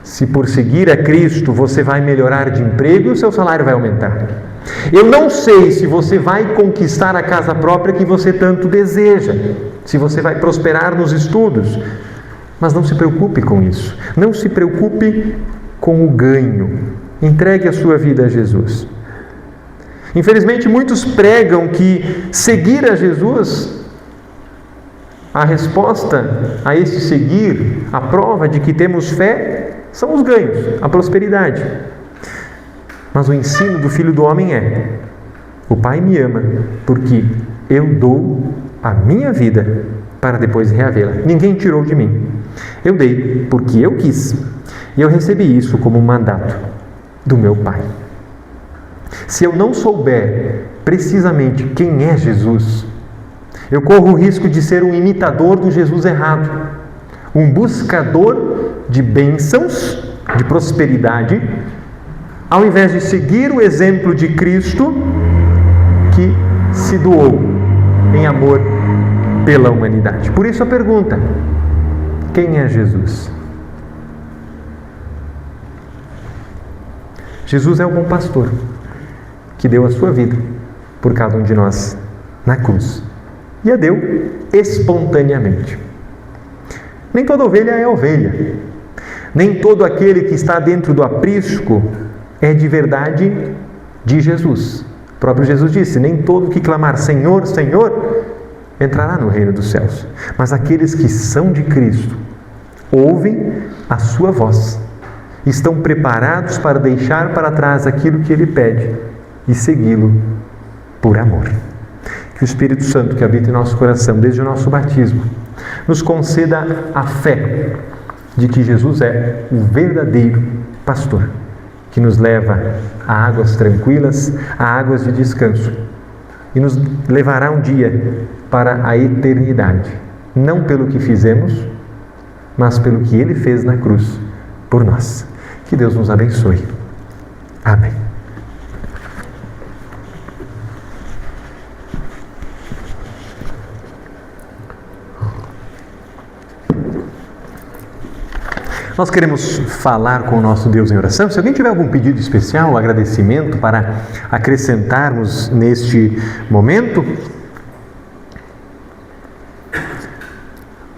se por seguir a Cristo você vai melhorar de emprego e o seu salário vai aumentar. Eu não sei se você vai conquistar a casa própria que você tanto deseja, se você vai prosperar nos estudos. Mas não se preocupe com isso. Não se preocupe com o ganho. Entregue a sua vida a Jesus. Infelizmente, muitos pregam que seguir a Jesus, a resposta a esse seguir, a prova de que temos fé, são os ganhos, a prosperidade. Mas o ensino do Filho do Homem é: o Pai me ama porque eu dou a minha vida para depois reavê-la. Ninguém tirou de mim. Eu dei porque eu quis. E eu recebi isso como um mandato do meu Pai. Se eu não souber precisamente quem é Jesus, eu corro o risco de ser um imitador do Jesus errado, um buscador de bênçãos, de prosperidade, ao invés de seguir o exemplo de Cristo, que se doou em amor pela humanidade. Por isso a pergunta: quem é Jesus? Jesus é o bom pastor, que deu a sua vida por cada um de nós na cruz. E a deu espontaneamente. Nem toda ovelha é ovelha. Nem todo aquele que está dentro do aprisco é de verdade de Jesus. O próprio Jesus disse: nem todo que clamar Senhor, Senhor, entrará no reino dos céus. Mas aqueles que são de Cristo ouvem a sua voz, estão preparados para deixar para trás aquilo que Ele pede e segui-lo por amor. Que o Espírito Santo que habita em nosso coração desde o nosso batismo nos conceda a fé de que Jesus é o verdadeiro pastor, que nos leva a águas tranquilas, a águas de descanso, e nos levará um dia para a eternidade, não pelo que fizemos, mas pelo que Ele fez na cruz por nós. Que Deus nos abençoe. Amém. Nós queremos falar com o nosso Deus em oração. Se alguém tiver algum pedido especial, agradecimento para acrescentarmos neste momento,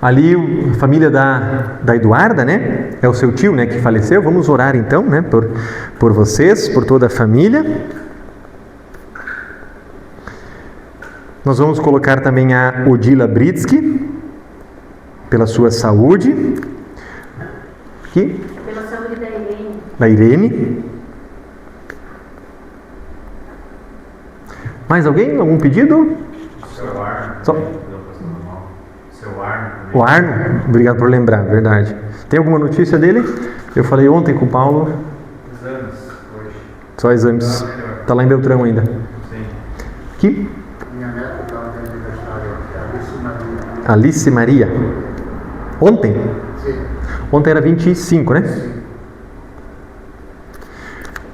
ali a família da Eduarda, né? É o seu tio, né, que faleceu. Vamos orar então, né, por vocês, por toda a família. Nós vamos colocar também a Odila Britsky, pela sua saúde. Aqui. Pela saúde da Irene. Da Irene. Mais alguém? Algum pedido? O seu Arno. Seu Arno. O Arno? Obrigado por lembrar, verdade. Tem alguma notícia dele? Eu falei ontem com o Paulo. Exames hoje. Só exames. Está lá em Beltrão ainda. Sim. Aqui. Minha neta estava de aniversário, a Alice Maria. Alice Maria. Ontem? Sim. Ontem era 25, né?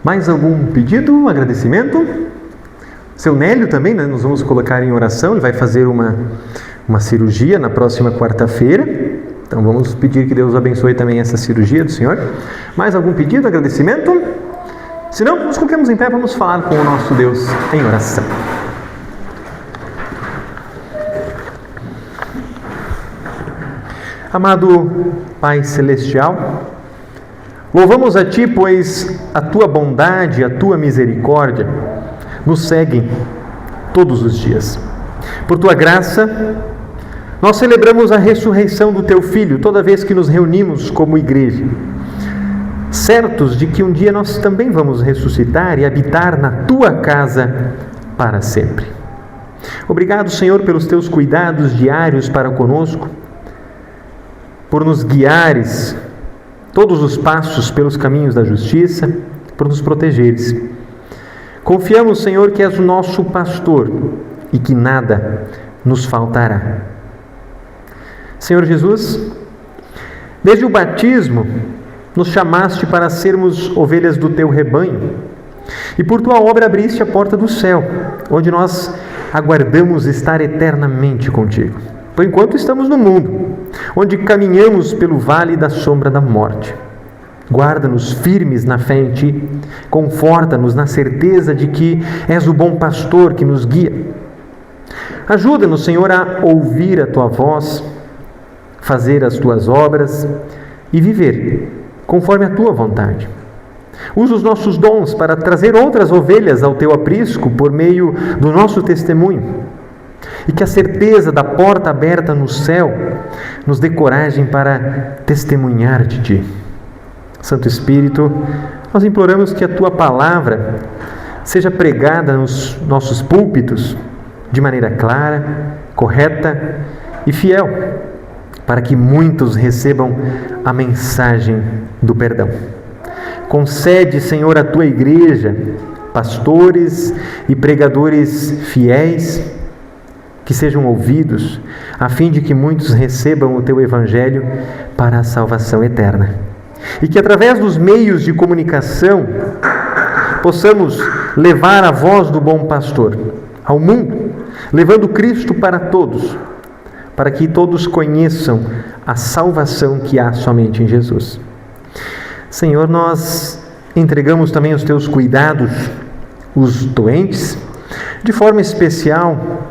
Mais algum pedido, agradecimento? Seu Nélio também, né? Nós vamos colocar em oração. Ele vai fazer uma cirurgia na próxima quarta-feira. Então vamos pedir que Deus abençoe também essa cirurgia do Senhor. Mais algum pedido, agradecimento? Se não, nos coloquemos em pé, vamos falar com o nosso Deus em oração. Amado Pai Celestial, louvamos a Ti, pois a Tua bondade, a Tua misericórdia nos seguem todos os dias. Por Tua graça, nós celebramos a ressurreição do Teu Filho toda vez que nos reunimos como igreja, certos de que um dia nós também vamos ressuscitar e habitar na Tua casa para sempre. Obrigado, Senhor, pelos Teus cuidados diários para conosco, por nos guiares todos os passos pelos caminhos da justiça, por nos protegeres Confiamos, Senhor, que és o nosso pastor e que nada nos faltará. Senhor Jesus, desde o batismo, nos chamaste para sermos ovelhas do teu rebanho e por tua obra abriste a porta do céu, onde nós aguardamos estar eternamente contigo. Por enquanto estamos no mundo, onde caminhamos pelo vale da sombra da morte. Guarda-nos firmes na fé em Ti, conforta-nos na certeza de que és o bom pastor que nos guia. Ajuda-nos, Senhor, a ouvir a Tua voz, fazer as Tuas obras e viver conforme a Tua vontade. Usa os nossos dons para trazer outras ovelhas ao Teu aprisco por meio do nosso testemunho. E que a certeza da porta aberta no céu nos dê coragem para testemunhar de Ti. Santo Espírito, nós imploramos que a Tua palavra seja pregada nos nossos púlpitos de maneira clara, correta e fiel, para que muitos recebam a mensagem do perdão. Concede, Senhor, à Tua igreja, pastores e pregadores fiéis, que sejam ouvidos, a fim de que muitos recebam o Teu Evangelho para a salvação eterna. E que através dos meios de comunicação possamos levar a voz do bom pastor ao mundo, levando Cristo para todos, para que todos conheçam a salvação que há somente em Jesus. Senhor, nós entregamos também aos Teus cuidados os doentes, de forma especial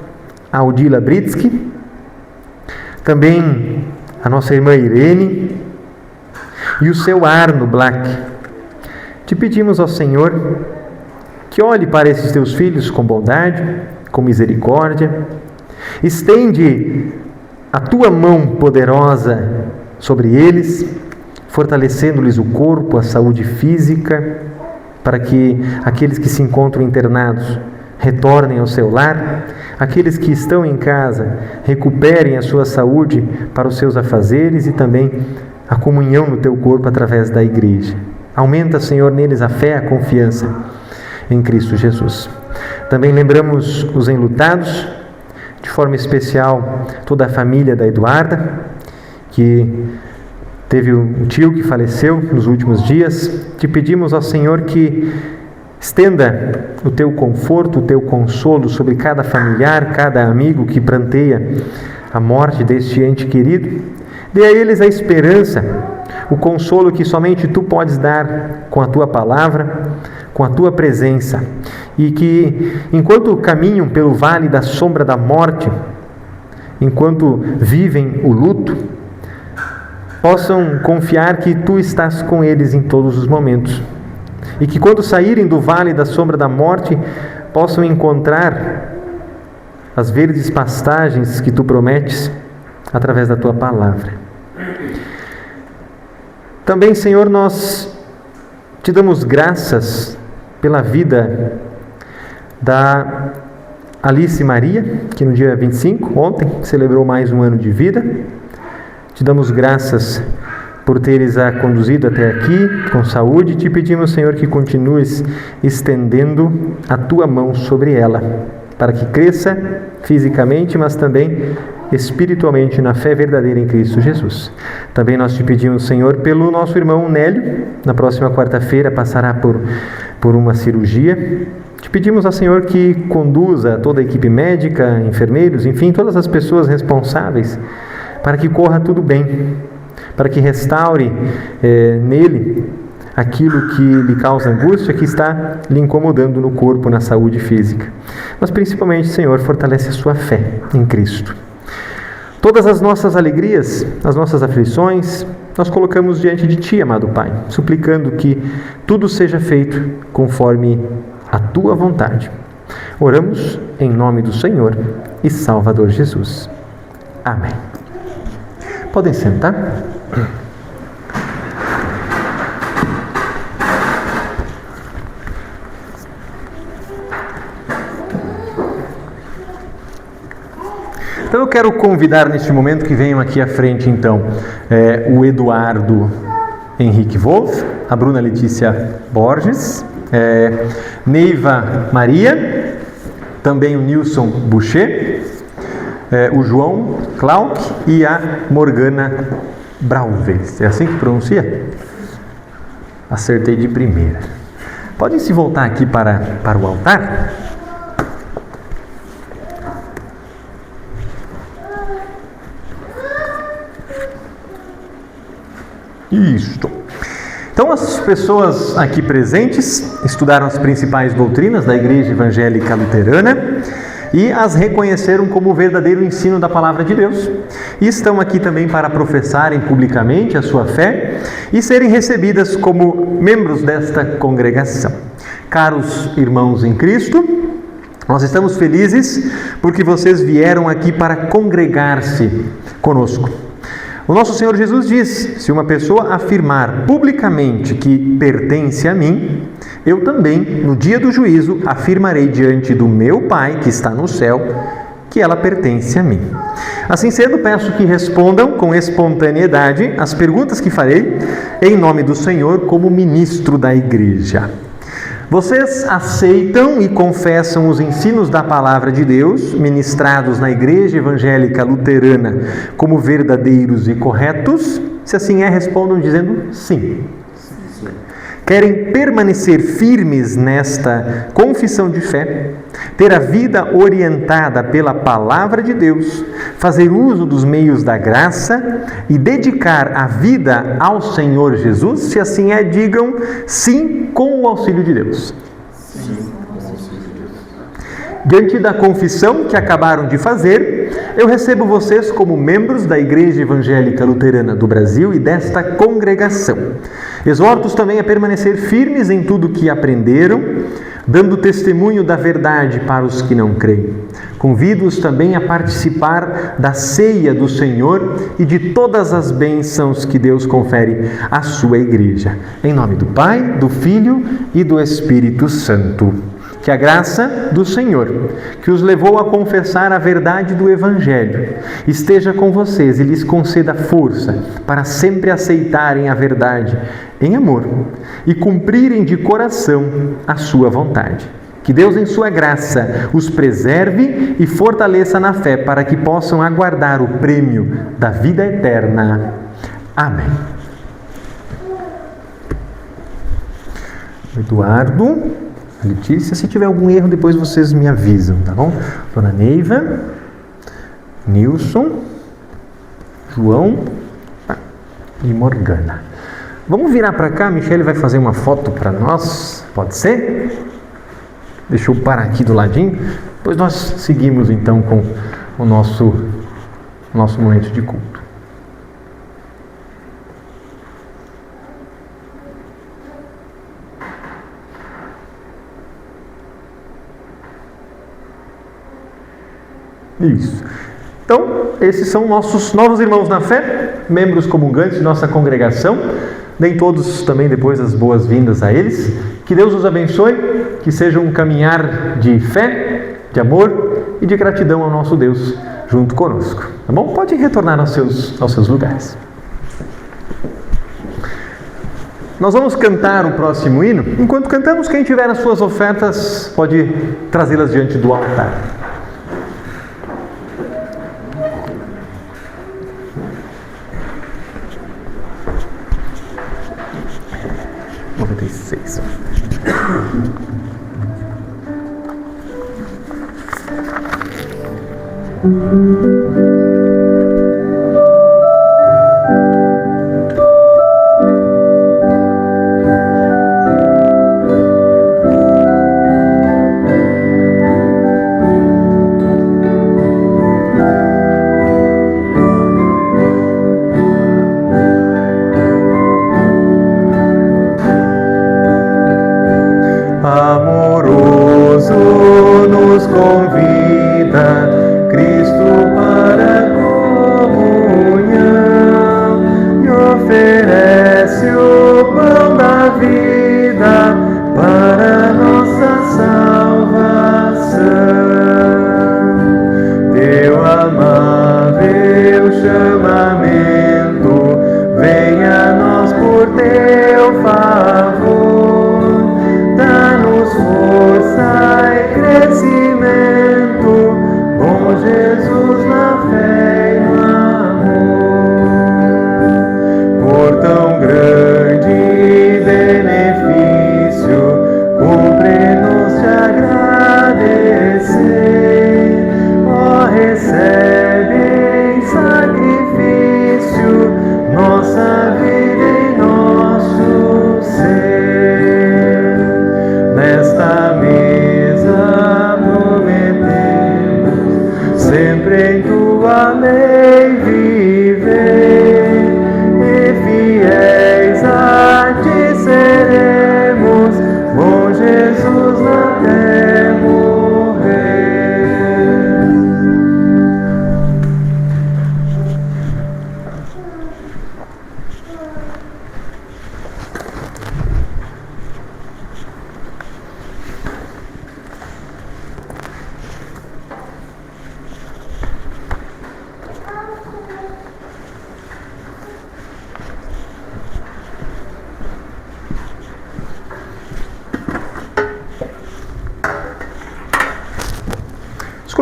a Odila Britsky, também a nossa irmã Irene e o seu Arno Black. Te pedimos ao Senhor que olhe para esses Teus filhos com bondade, com misericórdia, estende a Tua mão poderosa sobre eles, fortalecendo-lhes o corpo, a saúde física, para que aqueles que se encontram internados retornem ao seu lar, aqueles que estão em casa recuperem a sua saúde para os seus afazeres e também a comunhão no Teu corpo através da igreja. Aumenta, Senhor, neles a fé, a confiança em Cristo Jesus. Também lembramos os enlutados, de forma especial toda a família da Eduarda, que teve um tio que faleceu nos últimos dias. Te pedimos ao Senhor que estenda o Teu conforto, o Teu consolo sobre cada familiar, cada amigo que pranteia a morte deste ente querido. Dê a eles a esperança, o consolo que somente Tu podes dar com a Tua palavra, com a Tua presença. E que, enquanto caminham pelo vale da sombra da morte, enquanto vivem o luto, possam confiar que Tu estás com eles em todos os momentos. E que quando saírem do vale da sombra da morte, possam encontrar as verdes pastagens que Tu prometes através da Tua palavra. Também, Senhor, nós Te damos graças pela vida da Alice Maria, que no dia 25, ontem, celebrou mais um ano de vida. Te damos graças por teres a conduzido até aqui com saúde. Te pedimos, Senhor, que continues estendendo a Tua mão sobre ela, para que cresça fisicamente, mas também espiritualmente na fé verdadeira em Cristo Jesus. Também nós Te pedimos, Senhor, pelo nosso irmão Nélio, na próxima quarta-feira passará por uma cirurgia. Te pedimos ao Senhor que conduza toda a equipe médica, enfermeiros, enfim, todas as pessoas responsáveis, para que corra tudo bem, para que restaure nele aquilo que lhe causa angústia, que está lhe incomodando no corpo, na saúde física. Mas principalmente, Senhor, fortalece a sua fé em Cristo. Todas as nossas alegrias, as nossas aflições, nós colocamos diante de Ti, amado Pai, suplicando que tudo seja feito conforme a Tua vontade. Oramos em nome do Senhor e Salvador Jesus. Amém. Podem sentar. Então eu quero convidar neste momento que venham aqui à frente, então, o Eduardo Henrique Wolff, a Bruna Letícia Borges Neiva Maria, também o Nilson Boucher, o João Clark e a Morgana Brauves. É assim que pronuncia? Acertei de primeira. Podem se voltar aqui para o altar? Isto. Então, as pessoas aqui presentes estudaram as principais doutrinas da Igreja Evangélica Luterana e as reconheceram como o verdadeiro ensino da Palavra de Deus. E estão aqui também para professarem publicamente a sua fé e serem recebidas como membros desta congregação. Caros irmãos em Cristo, nós estamos felizes porque vocês vieram aqui para congregar-se conosco. O nosso Senhor Jesus diz: se uma pessoa afirmar publicamente que pertence a mim, eu também, no dia do juízo, afirmarei diante do meu Pai, que está no céu, que ela pertence a mim. Assim sendo, peço que respondam com espontaneidade as perguntas que farei em nome do Senhor como ministro da Igreja. Vocês aceitam e confessam os ensinos da Palavra de Deus, ministrados na Igreja Evangélica Luterana, como verdadeiros e corretos? Se assim é, respondam dizendo sim. Querem permanecer firmes nesta confissão de fé, ter a vida orientada pela Palavra de Deus, fazer uso dos meios da graça e dedicar a vida ao Senhor Jesus? Se assim é, digam sim com o auxílio de Deus. Sim, com o auxílio de Deus. Diante da confissão que acabaram de fazer, eu recebo vocês como membros da Igreja Evangélica Luterana do Brasil e desta congregação. Exorto-os também a permanecer firmes em tudo o que aprenderam, dando testemunho da verdade para os que não creem. Convido-os também a participar da ceia do Senhor e de todas as bênçãos que Deus confere à sua Igreja. Em nome do Pai, do Filho e do Espírito Santo. Que a graça do Senhor, que os levou a confessar a verdade do Evangelho, esteja com vocês e lhes conceda força para sempre aceitarem a verdade em amor e cumprirem de coração a sua vontade. Que Deus, em sua graça, os preserve e fortaleça na fé para que possam aguardar o prêmio da vida eterna. Amém. Eduardo, Letícia, se tiver algum erro, depois vocês me avisam, tá bom? Dona Neiva, Nilson, João e Morgana. Vamos virar para cá, a Michele vai fazer uma foto para nós, pode ser? Deixa eu parar aqui do ladinho, depois nós seguimos então com o nosso momento de culto. Isso. Então, esses são nossos novos irmãos na fé, membros comungantes de nossa congregação. Deem todos também depois as boas-vindas a eles. Que Deus os abençoe, que seja um caminhar de fé, de amor e de gratidão ao nosso Deus junto conosco. Tá bom? Podem retornar aos seus lugares. Nós vamos cantar o próximo hino. Enquanto cantamos, quem tiver as suas ofertas pode trazê-las diante do altar. Amoroso nos convida Cristo para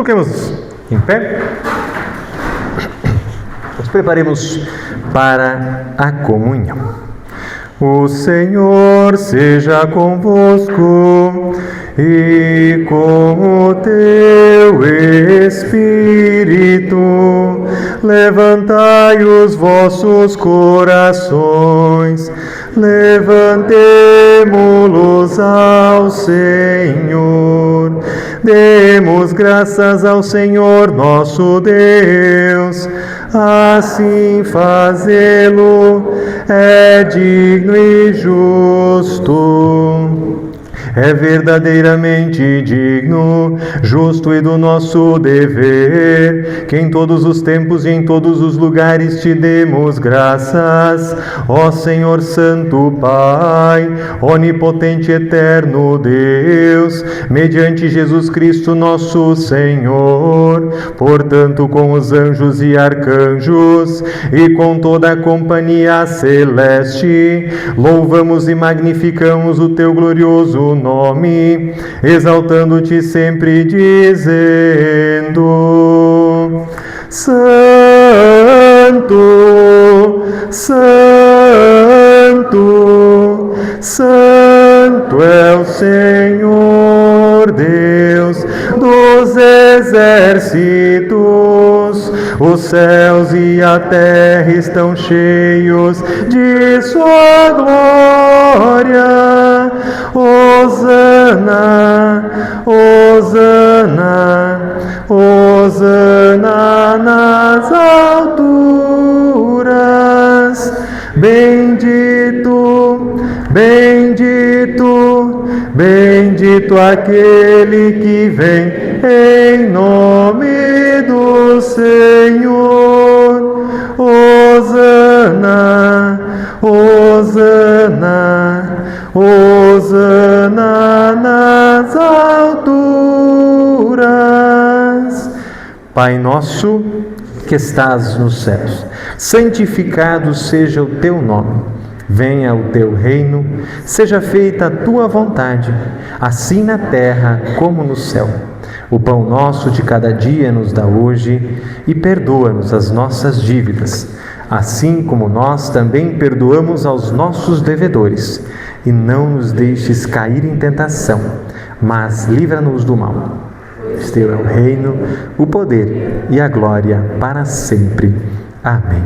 Fiquemos em pé. Nos preparemos para a comunhão. O Senhor seja convosco e com o teu Espírito. Levantai os vossos corações, levantemo-los ao Senhor. Demos graças ao Senhor nosso Deus. Assim fazê-lo é digno e justo. É verdadeiramente digno, justo e do nosso dever, que em todos os tempos e em todos os lugares te demos graças, ó Senhor Santo Pai, onipotente e eterno Deus, mediante Jesus Cristo nosso Senhor. Portanto, com os anjos e arcanjos e com toda a companhia celeste, louvamos e magnificamos o teu glorioso nome, exaltando-te sempre, dizendo: Santo, Santo, Santo é o Senhor Deus dos exércitos. Os céus e a terra estão cheios de sua glória. Hosana, Hosana, Hosana nas alturas. Bendito, bendito, bendito aquele que vem em nome do Senhor. Hosana, Hosana, Hosana nas alturas. Pai nosso que estás nos céus, santificado seja o teu nome. Venha o teu reino, seja feita a tua vontade, assim na terra como no céu. O pão nosso de cada dia nos dá hoje e perdoa-nos as nossas dívidas, assim como nós também perdoamos aos nossos devedores. E não nos deixes cair em tentação, mas livra-nos do mal. Teu é o reino, o poder e a glória para sempre. Amém.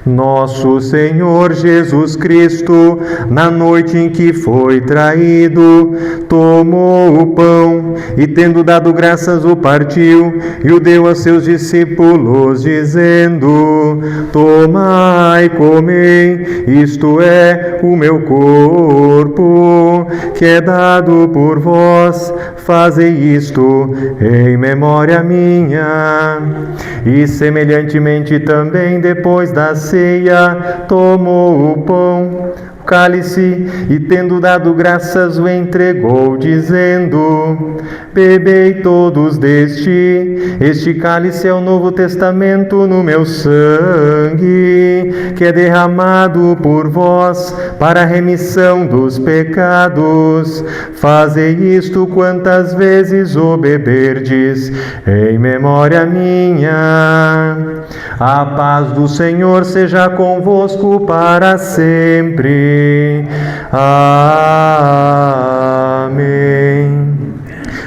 Nosso Senhor Jesus Cristo, na noite em que foi traído, tomou o pão e, tendo dado graças, o partiu e o deu a seus discípulos, dizendo: Tomai, comei, isto é o meu corpo, que é dado por vós. Fazei isto em memória minha. E semelhantemente também, depois da ceia, tomou o pão, o cálice, e tendo dado graças, o entregou, dizendo: Bebei todos deste, este cálice é o Novo Testamento no meu sangue, que é derramado por vós para a remissão dos pecados. Fazei isto quantas vezes o beberdes, em memória minha. A paz do Senhor seja convosco para sempre. Amém.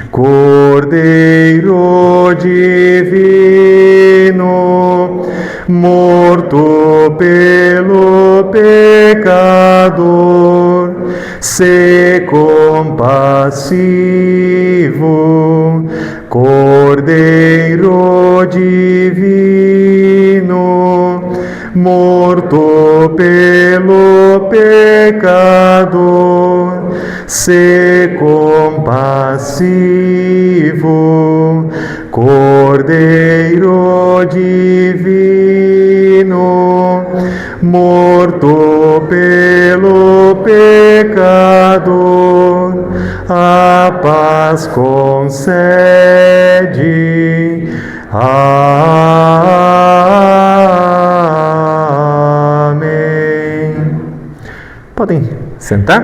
Cordeiro divino, morto pelo pecador, se compassivo. Cordeiro divino, morto pelo pecador, se compassivo. Cordeiro divino, morto pelo pecador, a paz concede. Amém. Podem sentar?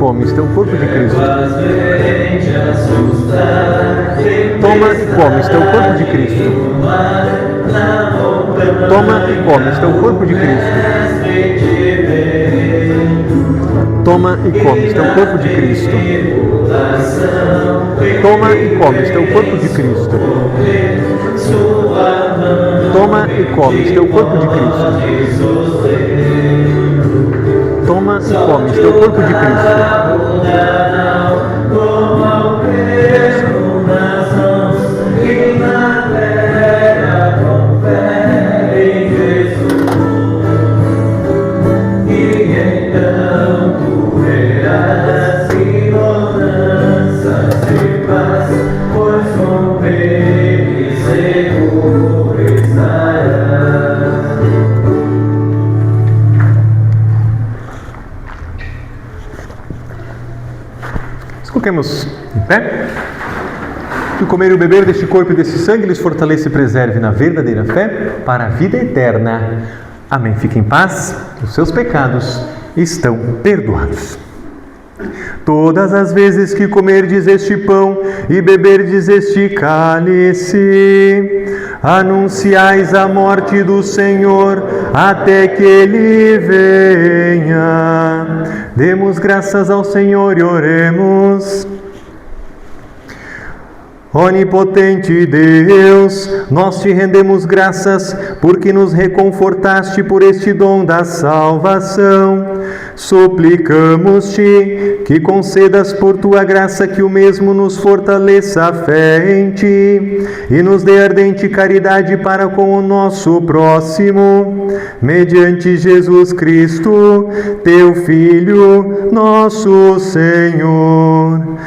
come, isto é o corpo de Cristo. Toma e come, isto é o corpo de Cristo. Toma e come, isto é o corpo de Cristo. Toma e come, isto é o corpo de Cristo. Toma e come, isto é o corpo de Cristo. Toma e come, isto é o corpo de Cristo. Toma e come, isto é o corpo de Cristo. Coloquemos em pé. Que o comer e o beber deste corpo e deste sangue lhes fortaleça e preserve na verdadeira fé para a vida eterna. Amém. Fiquem em paz, os seus pecados estão perdoados. Todas as vezes que comerdes este pão e beberdes este cálice, anunciais a morte do Senhor até que Ele venha. Demos graças ao Senhor e oremos. Onipotente Deus, nós te rendemos graças porque nos reconfortaste por este dom da salvação. Suplicamos-te que concedas por tua graça que o mesmo nos fortaleça a fé em ti e nos dê ardente caridade para com o nosso próximo. Mediante Jesus Cristo, teu Filho, nosso Senhor.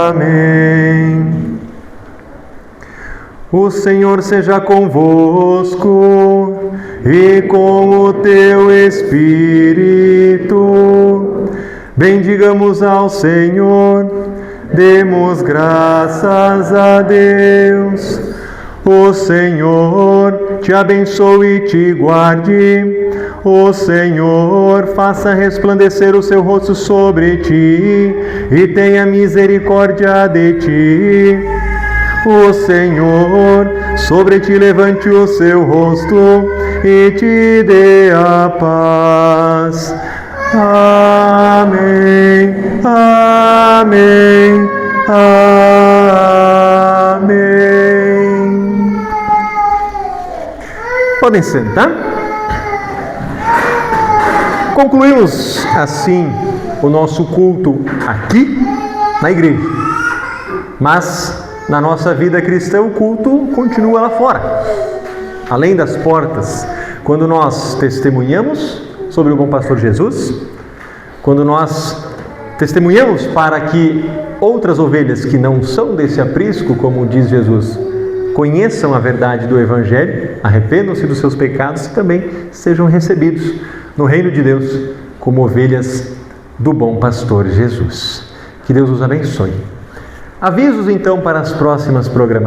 Amém. O Senhor seja convosco e com o teu Espírito. Bendigamos ao Senhor, demos graças a Deus. O Senhor te abençoe e te guarde. O Senhor faça resplandecer o seu rosto sobre ti e tenha misericórdia de ti. O Senhor sobre ti levante o seu rosto e te dê a paz. Amém. Amém. Amém. Podem sentar. Concluímos assim o nosso culto aqui na igreja. Mas na nossa vida cristã o culto continua lá fora. Além das portas, quando nós testemunhamos sobre o bom pastor Jesus, quando nós testemunhamos para que outras ovelhas que não são desse aprisco, como diz Jesus, conheçam a verdade do Evangelho, arrependam-se dos seus pecados e também sejam recebidos no reino de Deus como ovelhas do bom pastor Jesus. Que Deus os abençoe. Avisos então para as próximas programações.